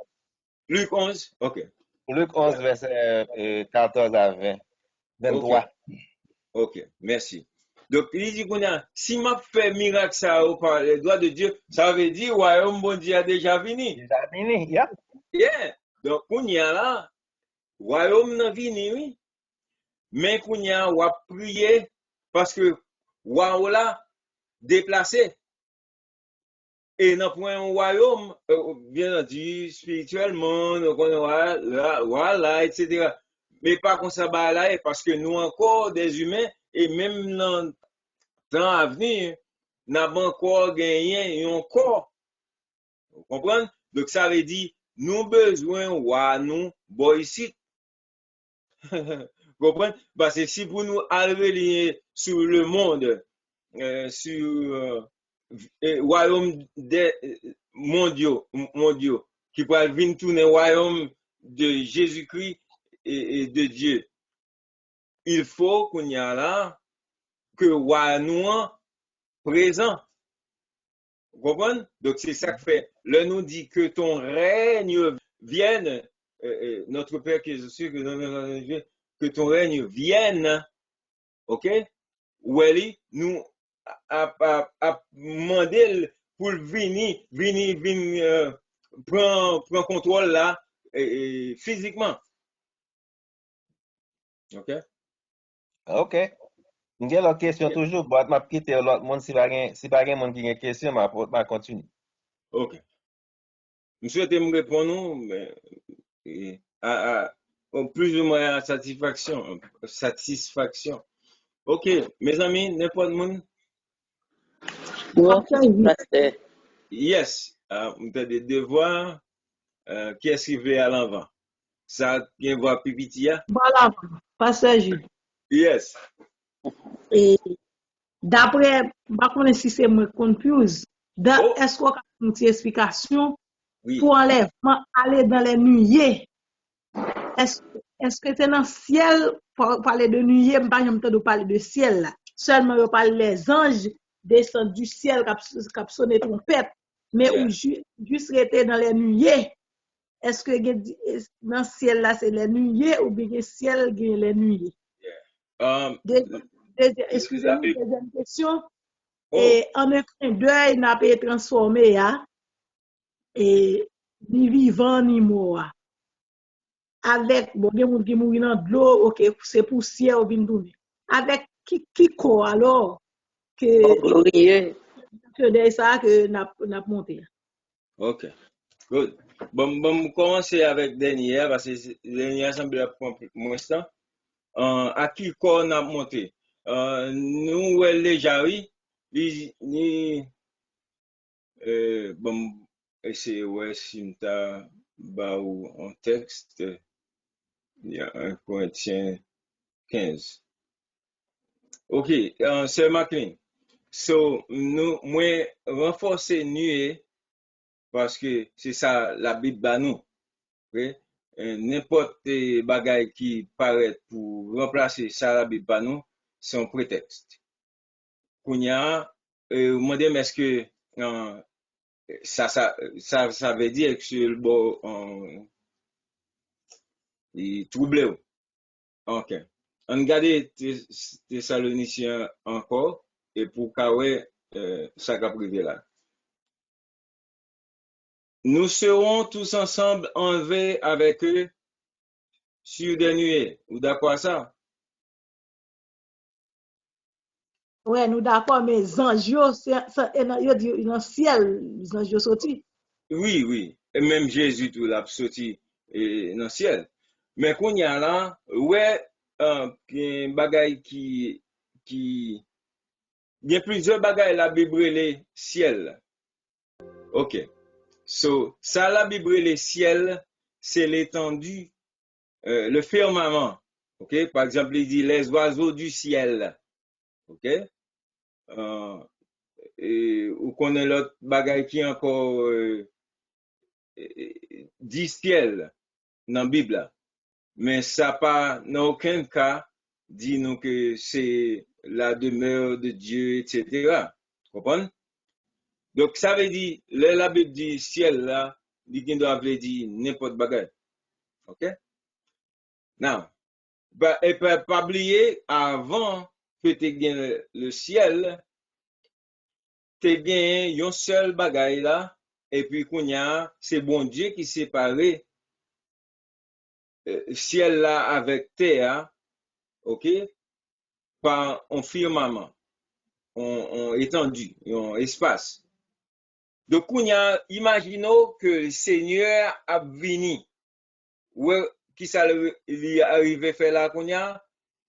Luc 11, ok, Luc 11, verset 14 à 20. ok, 23. ok, merci. Donc, il dit qu'on a, si m'a fait miracle ça par les doigts de Dieu, ça veut dire, royaume bon Dieu a déjà venu. Déjà fini, yeah. Yeah. Donc, on y a là, royaume n'a venu, oui. Mais qu'on y a, on a prié parce que, waouh là, déplacé. Et dans point royaume, bien entendu, spirituellement, donc voilà, etc. Mais pas comme ça, bah, là, parce que nous encore des humains, et même dans le temps à venir, n'avons encore gagné un corps. Vous comprenez? Donc ça veut dire, nous besoin, nous, bon ici. Vous comprenez? Parce que si pour nous arriver sur le monde, sur royaume des mondiaux, qui pourraient venir tourner royaume de Jésus-Christ et de Dieu. Il faut qu'on y a là que nous présent. Vous comprenez? Donc c'est ça que fait. Là nous dit que ton règne vienne, notre Père qui est sûr que ton règne vienne, ok? Weli, nous a demandé pour venir prendre contrôle là physiquement. OK? Ok. J'ai l'autre question toujours. Bon, m'a quitté l'autre monde si pas gen monde qui a une question, m'a continue. OK. Je souhaite me répondre, mais plus ou moins à satisfaction. OK, mes amis, n'importe monde. Bon, pasteur. Yes, on a des devoirs qui est à l'avant. Ça, vient voir Pipitia. Voilà, pasteur Jules. Yes. Et d'après, je connais si c'est moi confuse. Est-ce qu'on a une petite explication Oui. pour enlèvement aller dans les nuées? Est-ce que c'est dans le ciel, pour parler de nuée, je ne parle pas de parler de ciel là. Seulement, je parle des anges descendent du ciel qui sonné trompette, mais où juste rester dans les nuées. Est-ce que dans le ciel là, c'est les nuées ou bien le ciel gagne les nuées? Excusez-moi, deuxième question. Et en un clin d'œil, n'a pas été transformé, et ni vivant ni mort. Avec, bon, des gens qui mourent dans de l'eau, ok, c'est poussière ou bien tourner. Avec qui corps alors que ça que n'a monté. Ok, good. Bon, commencer avec dernier, parce que dernier semble prendre moins de temps. À qui corps n'a monté? Nous, déjà, oui, bon, c'est, ouais, si m'ta ba ou en texte, il y a 1 Corinthiens 15. Ok, c'est McLean. So, moi, renforcer nuée, parce que c'est ça la Bible ba nous. Okay? N'importe bagaille qui paraît pour remplacer ça la Bible ba nous, c'est un prétexte. Kounya, demandez est-ce que ça veut dire que c'est le bon troublé. Ok. On regarde Thessaloniciens encore et pour Kawé, ça qu'a privé là. Nous serons tous ensemble enlevés avec eux sur des nuées. Vous d'accord à ça? Ouais, nous d'accord, mais les anges, ils dit dans le ciel, les anges sortis. Oui, oui. Et même Jésus tout l'a sorti dans le ciel. Mais qu'on y a là, ouais, un bagay qui Il y a plusieurs bagages la Bible les ciel. OK. So, ça la Bible les ciel, c'est l'étendue, le firmament. OK? Par exemple, il dit les oiseaux du ciel. OK? Et, ou connaît l'autre bagage qui encore dit ciel dans la Bible. Mais ça pas, dans aucun cas, dit nous que c'est la demeure de Dieu, etc. Vous comprenez? Donc, ça veut dire, la Bible dit ciel là, il doit dire n'importe bagage. OK? Now, et pas oublier, avant que tu aies le ciel, tu as bien un seul bagage là, et puis qu'on y a, c'est bon Dieu qui sépare ciel là avec terre, OK? Par un firmament, en étendu, en espace. Donc, imaginons que le Seigneur a venu. Qui ça lui arrivé faire là,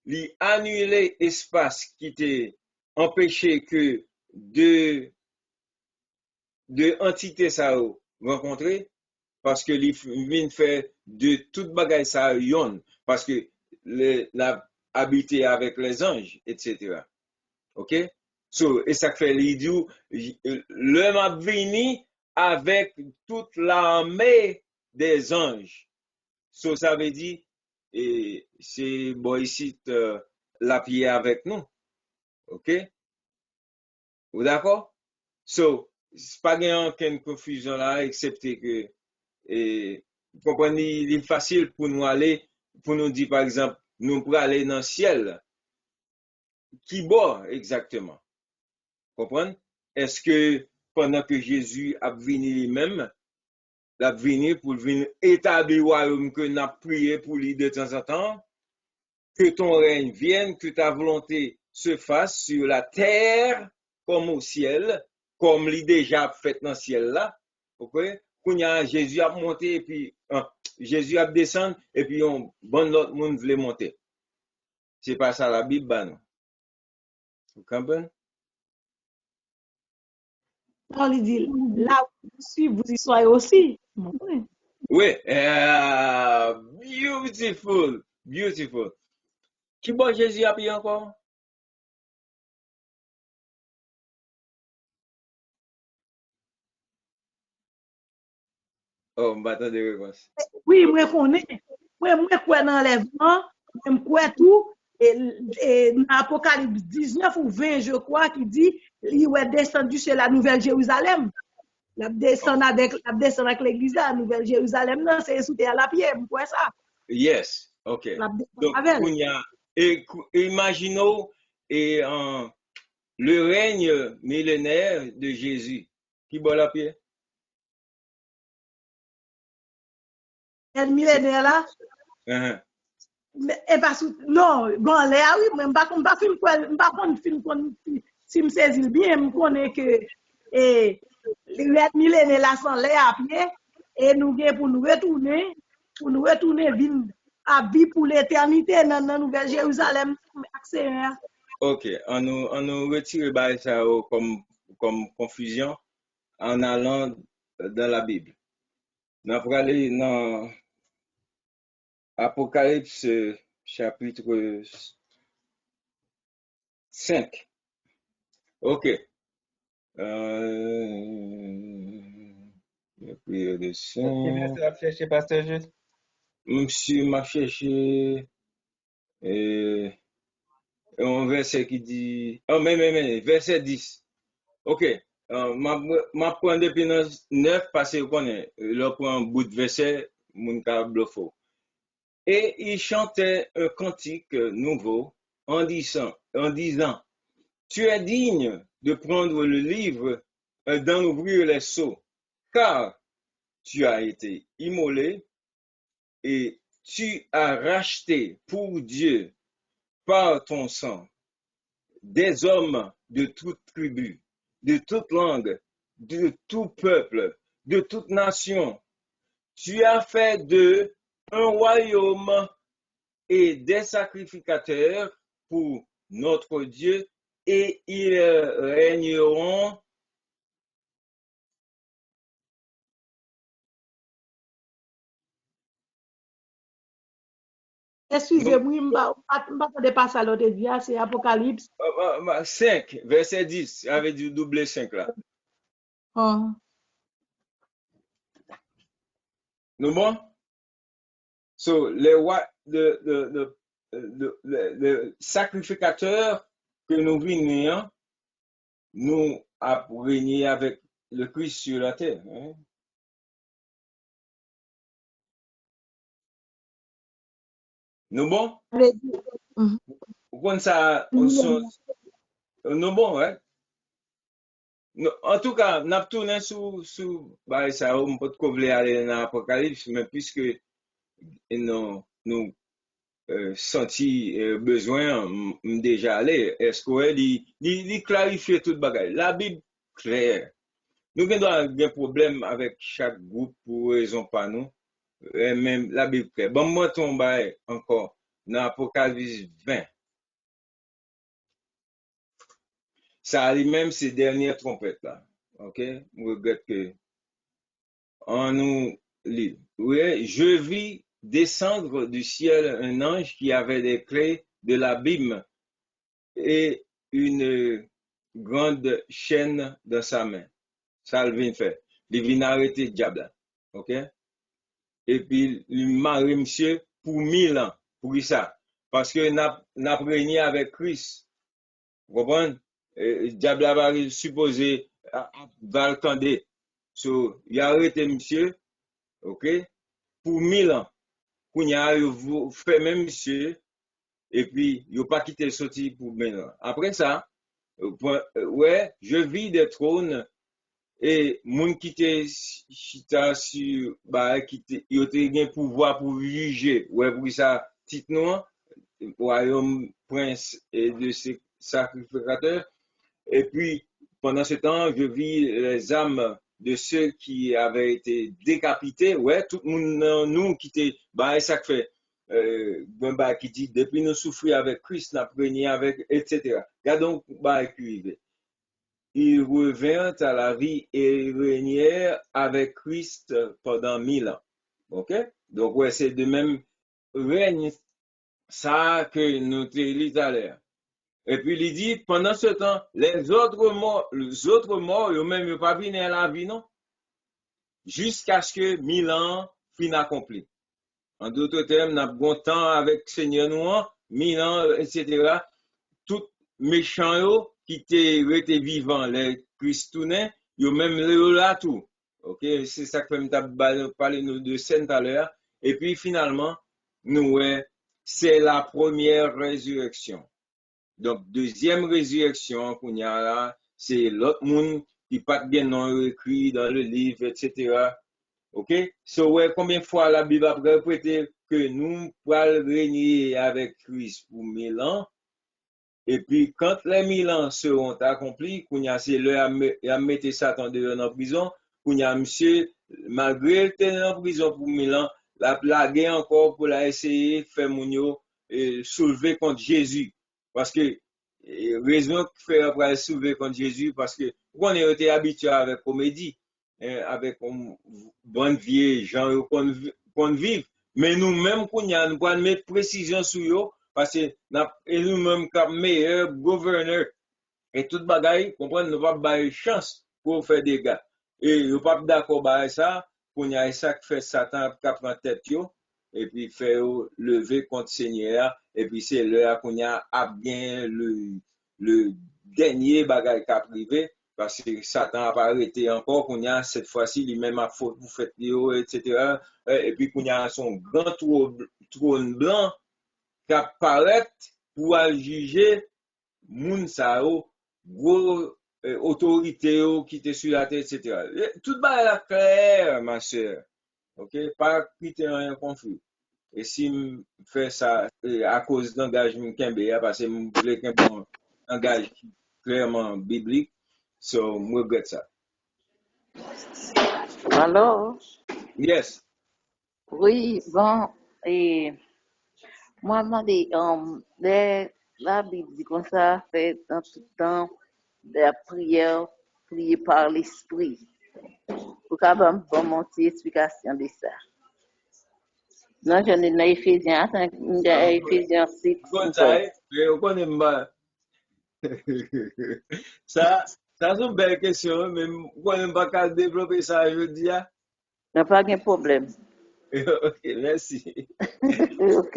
lui annuler l'espace qui t'est empêché que deux entités ça rencontrer, parce que lui vient faire de toute bagaille ça yon, parce que l'a habité avec les anges, etc. OK? So, et ça fait l'idiot, l'homme a venu avec toute l'armée des anges. So, ça veut dire, et c'est bon ici, la pierre avec nous. OK? Vous d'accord? So, c'est pas aucune confusion là, excepté que, vous comprenez, il est facile pour nous aller, pour nous dire, par exemple, nous pour aller dans le ciel. Qui boit exactement? Comprenez? Est-ce que pendant que Jésus a venu lui-même, il a venu pour venir établir le royaume que nous avons prié pour lui de temps en temps, que ton règne vienne, que ta volonté se fasse sur la terre comme au ciel, comme il déjà fait dans le ciel là. OK? Quand Jésus a monté et puis Jésus a descendu et puis bon l'autre monde voulait monter. C'est pas ça la Bible, bah non. Vous comprenez? Non, il dit, là où je suis, vous y soyez aussi. Oui, beautiful, beautiful. Qui bon Jésus a pris encore? Oh, je m'attends des réponses. Oui, moi, connais. Moi, crois dans l'enlèvement, moi, crois tout. Et dans Apocalypse 19 ou 20, je crois, qui dit, il est descendu chez la Nouvelle Jérusalem. La descend avec l'église, la Nouvelle Jérusalem, non, c'est sous terre la pierre, quoi ça? Yes, OK. Donc, imaginons le règne millénaire de Jésus. Qui boit la pierre? Le millénaire là? Et parce non, bon, là, oui, mais je ne pas si je saisis bien, je connais que le millénaire là sans l'air à pied, et nous pour nous retourner à vie pour l'éternité dans la Nouvelle Jérusalem. OK, on nous retire ça comme confusion en allant dans la Bible. Nous allons aller dans Apocalypse chapitre 5. OK. La prière de Saint. Quel verset a cherché, Pasteur Jude? Monsieur m'a cherché un verset qui dit. Oh, mais, verset 10. OK. Ma prendre depuis 9 parce que connaît, là pour un bout de verset, mon câble faux. Et il chantait un cantique nouveau en disant, tu es digne de prendre le livre, d'en ouvrir les sceaux, car tu as été immolé et tu as racheté pour Dieu par ton sang des hommes de toute tribu, de toute langue, de tout peuple, de toute nation. Tu as fait d'eux un royaume et des sacrificateurs pour notre Dieu, et ils régneront Excusez-moi, je ne m'attendais pas à ça, l'autre dit, c'est Apocalypse. 5, verset 10, avec du double 5 là. Oh. Nous bon? So, le sacrificateur que nous venons, nous a régné avec le Christ sur la terre. Hein? Nous bon? Vous comprenez ça? Nous bon, ouais? En tout cas, nous avons tourné sur ça, on peut pas aller dans l'Apocalypse, mais puisque nous senti besoin déjà aller, est-ce qu'il clarifie tout le bagage? La Bible claire. Nous avons des problèmes avec chaque groupe pour raison pas nous. Et même la Bible claire. Bon, moi, tombe encore dans l'Apocalypse 20. Ça a lui-même ces dernières trompettes là. Ok? Je regrette que on nous lit. Oui, je vis descendre du ciel un ange qui avait des clés de l'abîme et une grande chaîne dans sa main. Ça le vient faire. Il vient arrêter le diable. Ok? Et puis, il marie monsieur pour 1000 ans. Pour ça. Parce que n'a régné avec Christ. Vous comprenez? Le diable va supposé va le tendre. So, il a arrêté monsieur. Ok? Pour 1000 ans. Qu'on a fait même monsieur. Et puis, il n'a pas quitté le sorti pour 1000 ans. Après ça, ouais, je vis des trônes et moun qui te chita sur bah qui te yo te gen pouvoir pour juger. Ouais, pour ça titre non royaume prince et de ses sacrificateurs. Et puis pendant ce temps, je vis les âmes de ceux qui avaient été décapités. Ouais, tout le monde nous qui te bah ça fait bah qui dit depuis nous souffrir avec Christ, n'a régné avec etc. Regardons bah écrivez. Il revint à la vie et régnèrent avec Christ pendant 1000 ans. OK? Donc, ouais, c'est de même règne ça que nous te lit tout à l'heure. Et puis, il dit, pendant ce temps, les autres morts, ils même pas venus à la vie, non? Jusqu'à ce que 1000 ans fin accompli. En d'autres termes, nous avons temps avec Seigneur nous, 1000 ans, etc. Tout méchant qui étaient vivants, les Christounais, yo même là tout. OK, c'est ça que me parler de scène tout à l'heure. Et puis finalement, nous c'est la première résurrection. Donc deuxième résurrection qu'on y a là, c'est l'autre monde qui pas bien non écrit dans le livre, etc. OK? So ouais, combien de fois la Bible a répété que nous pourrons régner avec Christ pour 1000 ans? Et puis, quand les 1000 ans seront accomplis, c'est l'heure à mettre Satan dehors en prison, monsieur, malgré qu'il était en prison pour 1000 ans, la plague encore pour la essayer de faire mounio soulever contre Jésus. Parce que, raison que faire pour soulever contre Jésus, parce que, on a été habitué avec comédie, avec bonne vieille gens qu'on vive. Mais nous-mêmes, nous pouvons mettre précision sur eux, parce que nous-mêmes, comme meilleur gouverneur, et tout bagaille, comprenez, nous pas avoir chance pour faire des gars. Et nous pas d'accord avec ça, qu'on y a ça qui fait Satan qui prend tête, et puis fait lever contre Seigneur, et puis c'est là qu'on y a bien le dernier bagaille qui a privé, parce que Satan n'a pas arrêté encore, qu'on y a cette fois-ci, lui-même a faute pour faire etc. Et puis qu'on y a son grand trône blanc, qui apparaît pour juger moun sa gros autorité qui était sur la tête, etc. Tout est clair, ma soeur. OK? Pas quitter rien confus. Et si je fais ça à cause d'engagement Kembe, parce que je voulais qu'un engagement clairement biblique, so je regrette ça. Alors? Yes. Oui, bon, et moi, je La Bible dit comme ça, fait dans tout temps de la prière, prier par l'esprit. Pour qu'on va me monter explication de ça. Non, j'en ai dans Éphésiens, attends, dans Éphésiens 6, Kon sa e, yo konen mba. Ça c'est une belle question, mais konen mba ka développer ça jodi ya. n'a pas de problème. Ok, merci. Ok.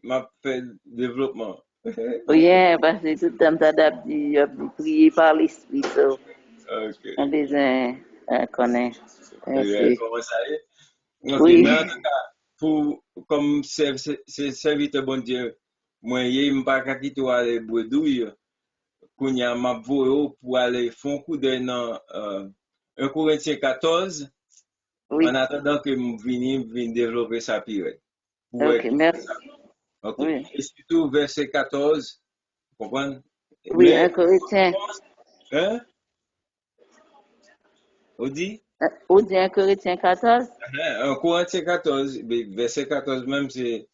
M'a fait développement. Rien, parce que tout le temps, t'as dit, prier par l'esprit, so, Ok. on les connaît. Merci. Comment ça est? Ok, Oui. mais en tout cas, comme c'est serviteur bon Dieu, moi, je ne pas quitter aller bredouille, qu'on y a ma voie pour aller faire un coup d'œil dans 1 Corinthiens 14, Oui. en attendant que je vienne développer sa pire. Ok, merci. Ok. Oui. Et surtout verset 14, vous comprenez? Oui, Mais, 1 Corinthiens. hein? On dit? On dit 1 Corinthiens 14? 1 Corinthiens 14, verset 14 même, c'est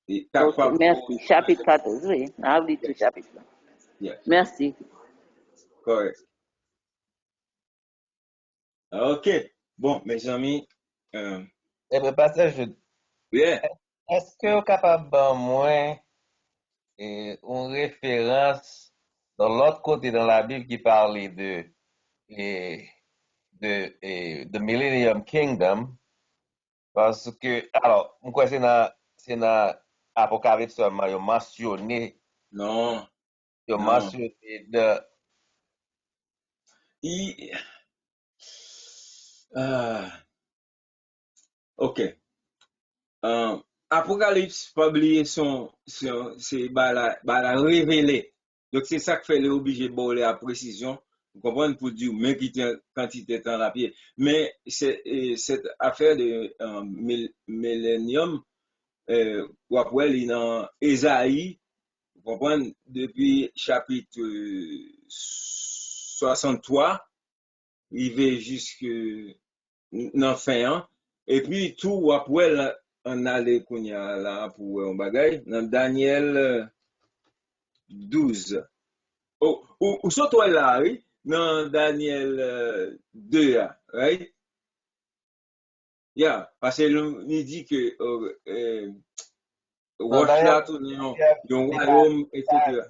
Ok, capable. merci. Chapitre 14, oui. On oublie tout chapitre. Yes. Merci. Correct. Ok. Bon, mes amis. Eh bien, pasteur, Yeah. est-ce que vous êtes capable de moi une référence dans l'autre côté dans la Bible qui parlait de Millennium Kingdom? Parce que, alors, moi, c'est dans Apocalypse seulement, ils ont mentionné, Non. ils ont Non. mentionné de, Ok. Apocalypse, pas oublier c'est la révélé. Donc, c'est ça qui fait l'obligé de boire la précision. Vous comprenez pour dire, mais qui tient quantité de temps à pied. Mais cette affaire de millénium, ou après, il est dans Ésaïe, vous comprenez, depuis chapitre 63, il va jusque dans fin an. Et puis, tout après, là, on allait qu'on y a là pour un bagage, dans Daniel 12. Oh, ou surtout là, oui, dans Daniel 2, right? Yeah, parce qu'il dit que non, Roche Daniel, là, tout le royaume, etc.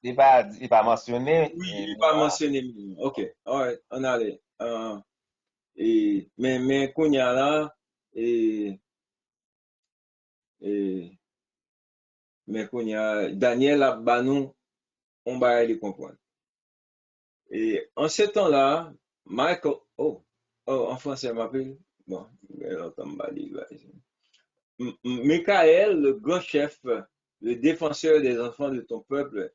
il pas mentionné. Oui, il n'est pas mentionné. Ok, alright, on allait. Mais qu'on y a là, mais qu'on y a Daniel a banou, on va les comprendre. Et en ce temps-là, Michael, en français, m'appelle, bon, Michael, le grand chef, le défenseur des enfants de ton peuple,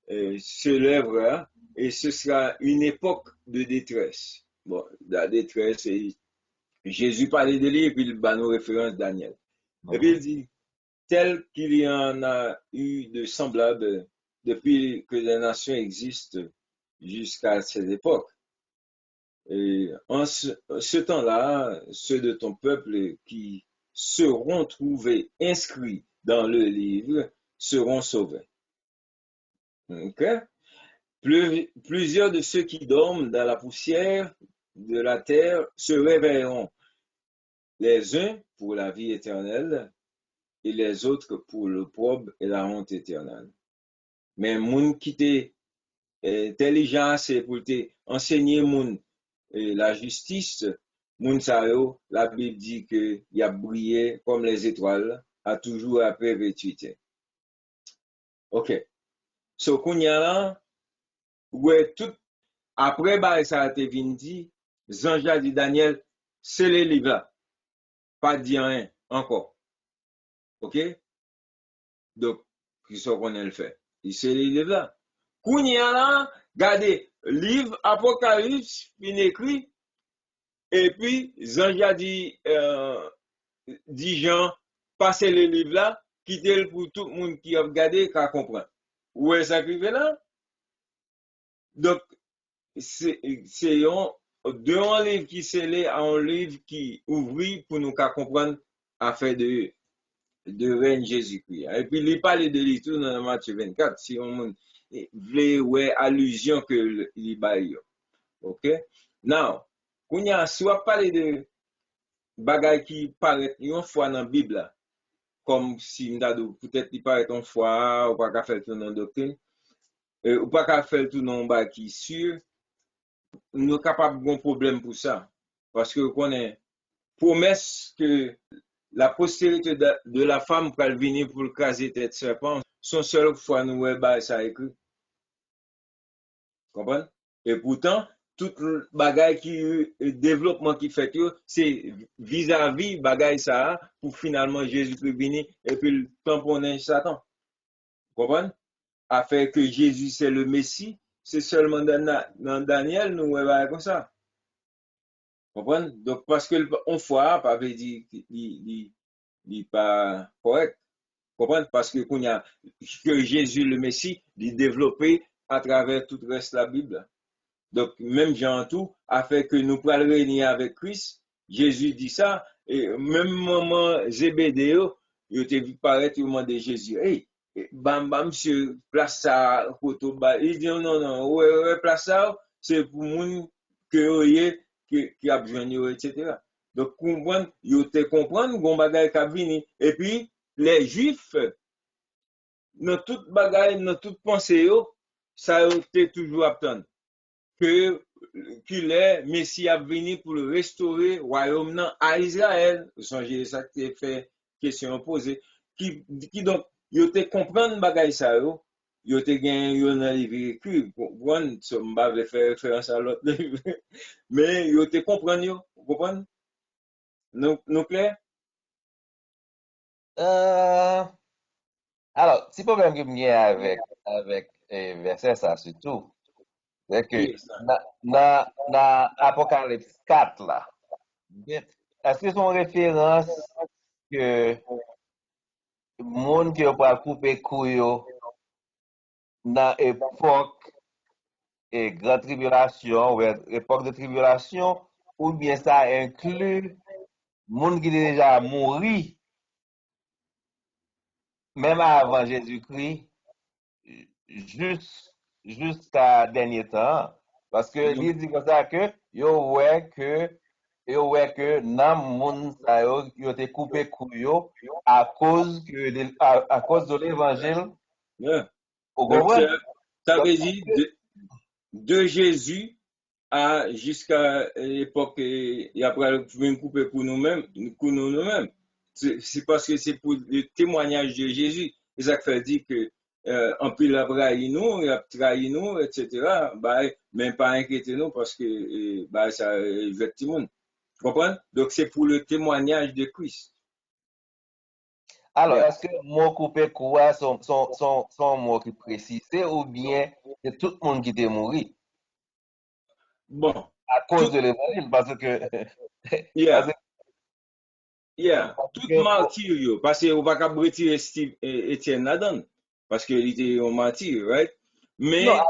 se lèvera et ce sera une époque de détresse. Bon, la détresse, et Jésus parlait de lui et puis il bat nos références Daniel. Et puis il dit, tel qu'il y en a eu de semblables depuis que les nations existent jusqu'à cette époque. Et en ce temps-là, ceux de ton peuple qui seront trouvés inscrits dans le livre seront sauvés. Ok? Plusieurs de ceux qui dorment dans la poussière de la terre se réveilleront, les uns pour la vie éternelle et les autres pour l'opprobre et la honte éternelle. Mais moun qui t'est intelligent, c'est pour t'enseigner moun la justice, moun sa yo, la Bible dit que y a brillé comme les étoiles, a toujours à perpétuité. Ok. So, kounya là, ouais, tout, après, bah, ça a été dit, Zanja dit Daniel, c'est les livres là. Pas dit rien, encore. Ok? Donc, qui sont qu'on le fait? C'est les livres là. Kounya là, regardez, livre Apocalypse, il écrit, et puis, Zanja dit, Jean, passez le livre là, quittez-le pour tout le monde qui a regardé, qui a compris. Où est-ce que là? Donc, c'est de un livre qui scellé à un livre qui ouvrit pour nous comprendre affaire de de reine Jésus-Christ. Et puis, il parle de lui tout dans Matthieu 24, si on veut ouais allusion que il baille. OK? Now, kounya si on parle de bagay qui paraît une fois dans la Bible, comme si peut-être il paraît une fois, ou pas qu'à faire tout dans la doctrine, ou pas qu'à faire tout dans le qui est sûr, nous sommes capables de problème pour ça. Parce que qu'on est promesse que la postérité de la femme va venir pour le caser tête serpent, son seule fois nous ouais ça écrit. Comprenez? Et pourtant, tout le bagay qui développement qui fait c'est vis-à-vis bagay ça pour finalement Jésus-Christ venir et puis le tamponner Satan. Comprenez? Afin que Jésus c'est le Messie, c'est seulement dans Daniel nous ouais comme ça. Comprenez? Donc parce que on foi pas veut dire il pas correct. Comprenez? Parce que qu'on a que Jésus le Messie, il développé à travers tout le reste de la Bible. Donc, même Jean tout, a fait que nous pourrions réunir avec Christ. Jésus dit ça, et même maman Zébédéo, il était vu paraître au moment de Jésus. Hey, bam, bam, monsieur, place ça, photo, il dit non, ouais, place ça, c'est pour moun que qui a besoin, etc. Donc, comprendre, il te comprendre, gon bagay ka vini. Et puis, les Juifs, dans toute bagaille, dans toute pensée, ça a été toujours attendre que qu'il est Messie a venu pour le restaurer royaume à Israël. Songez ça qui fait question posée. Qui donc yo te comprendre bagay ça yo te gen yo dans livre écrit bon ça m'avait fait référence à l'autre livre mais yo te comprendre yo comprendre nous clair Alors, si problème que j'ai avec verset ça surtout, c'est que dans Apocalypse 4 là, est-ce que son référence que monde qui va couper couille dans époque et grande tribulation ou époque de tribulation ou bien ça inclut monde qui est déjà mort même avant Jésus-Christ jusqu'à dernier temps parce que il dit comme ça que yo ouais que nan moun sa yo te coupé couyo à cause de l'évangile. Donc ça veut dire de Jésus à jusqu'à l'époque et après venir couper pour nous-mêmes c'est parce que c'est pour le témoignage de Jésus et ça fait dire que en pile a trahi nous etc. Même pas inquiéter nous parce que ça effectivement comprenez? Donc c'est pour le témoignage de Christ. Alors, est-ce que mot coupé quoi sont mots qui précisés ou bien c'est tout le monde qui est mort? Bon. À cause de l'évangile, parce que. Tout martyr, parce qu'on va pas retirer Étienne là-dedans, parce qu'il était un martyr, right? Mais. Non,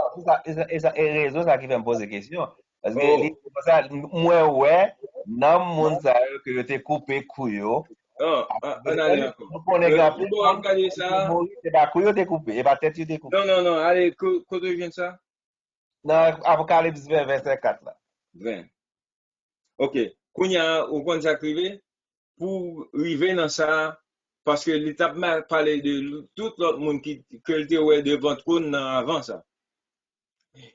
c'est raison ça qui fait me poser question. Parce que, moi, ouais, dans le monde, ça que tu coupé couillot. On allez encore. Regarder ça. C'est pas couillot t'es coupé, et pas tête t'es coupé. Non, allez, quand tu viens ça? Dans Apocalypse 20, verset 4 là. 20. Ok. Quand il y a au point de pour arriver dans ça, parce que l'étape m'a parlé de tout l'autre monde qui était devant trône avant ça.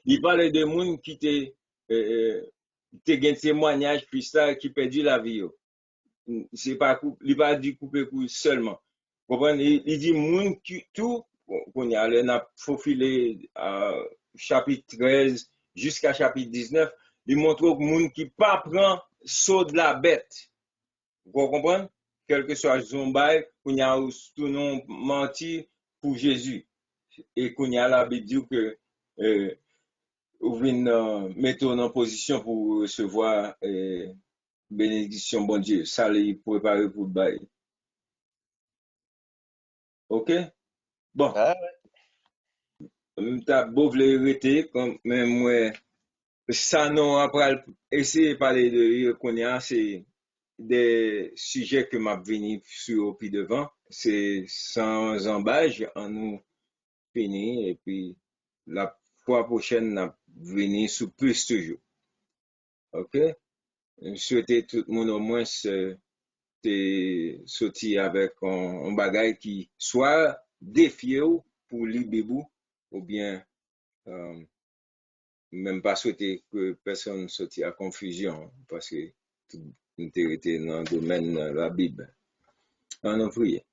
Il parlait de monde qui était un témoignage puis ça qui perdu la vie. C'est pas il pas dit couper seulement. Comprenez? Il dit monde qui tout qu'on y a n'a faufilé chapitre 13 jusqu'à chapitre 19, il montre que monde qui pas prend saut de la bête. Vous comprenez? Quel que soit son bail, qu'on y a tout non menti pour Jésus. Et qu'on y a la Bible dit que vous venez mettre en position pour recevoir bénédiction, bon Dieu. Ça les préparer pour le bail. Ok? Bon. T'as beau vouloir comme même moi, ça non, après essayer de parler de qu'on y a, c'est des sujets que m'a venu sur au puis devant. C'est sans embâche, en nous fini, et puis la fois prochaine, n'a venu sous plus toujours. OK? Je souhaite tout le monde au moins te sorti avec un bagage qui soit défié pour libérer ou bien même pas souhaiter que personne sorti à confusion parce que tout était dans le domaine de la Bible. On a prié.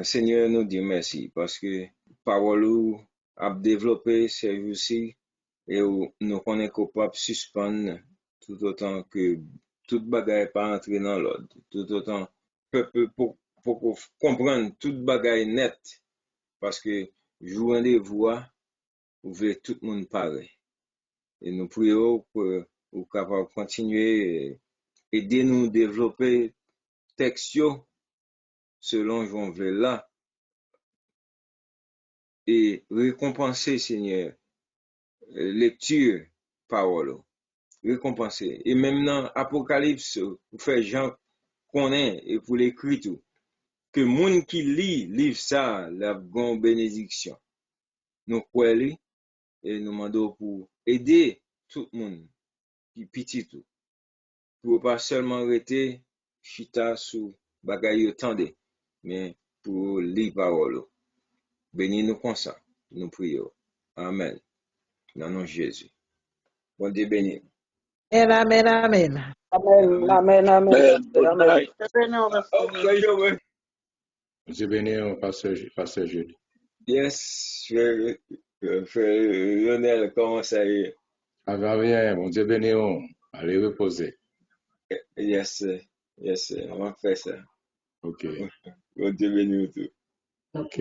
Seigneur nous dit merci parce que parole a développé ces jours-ci et nous connaissons capable de suspendre tout autant que toute bagaille pas entrer dans l'ordre, tout autant pour comprendre toute bagaille net parce que jour rendez-vous vous voulez tout le monde pareil et nous prions pour vous capable continuer et aider nous développer texte selon Jean là et récompenser Seigneur lecture parole récompenser et même dans Apocalypse vous faites Jean connaît et pour l'écrit tout que moun qui lit livre ça la bonne bénédiction nous croyons et nous demandons pour aider tout le monde qui petit tout pour pas seulement rester chita sous bagaille tendez mais pour lire parole bénis nous comme ça nous prions amen dans le nom de Jésus bon Dieu béni Amen, amen. Amen, amen, amen. Good night. Dieu béni, pasteur Jude. Yes, frère Lionel, comment ça y est? Ça va bien, bon Dieu béni, allez reposer. Yes, on va faire ça. Ok. Bon Dieu béni tout. Ok.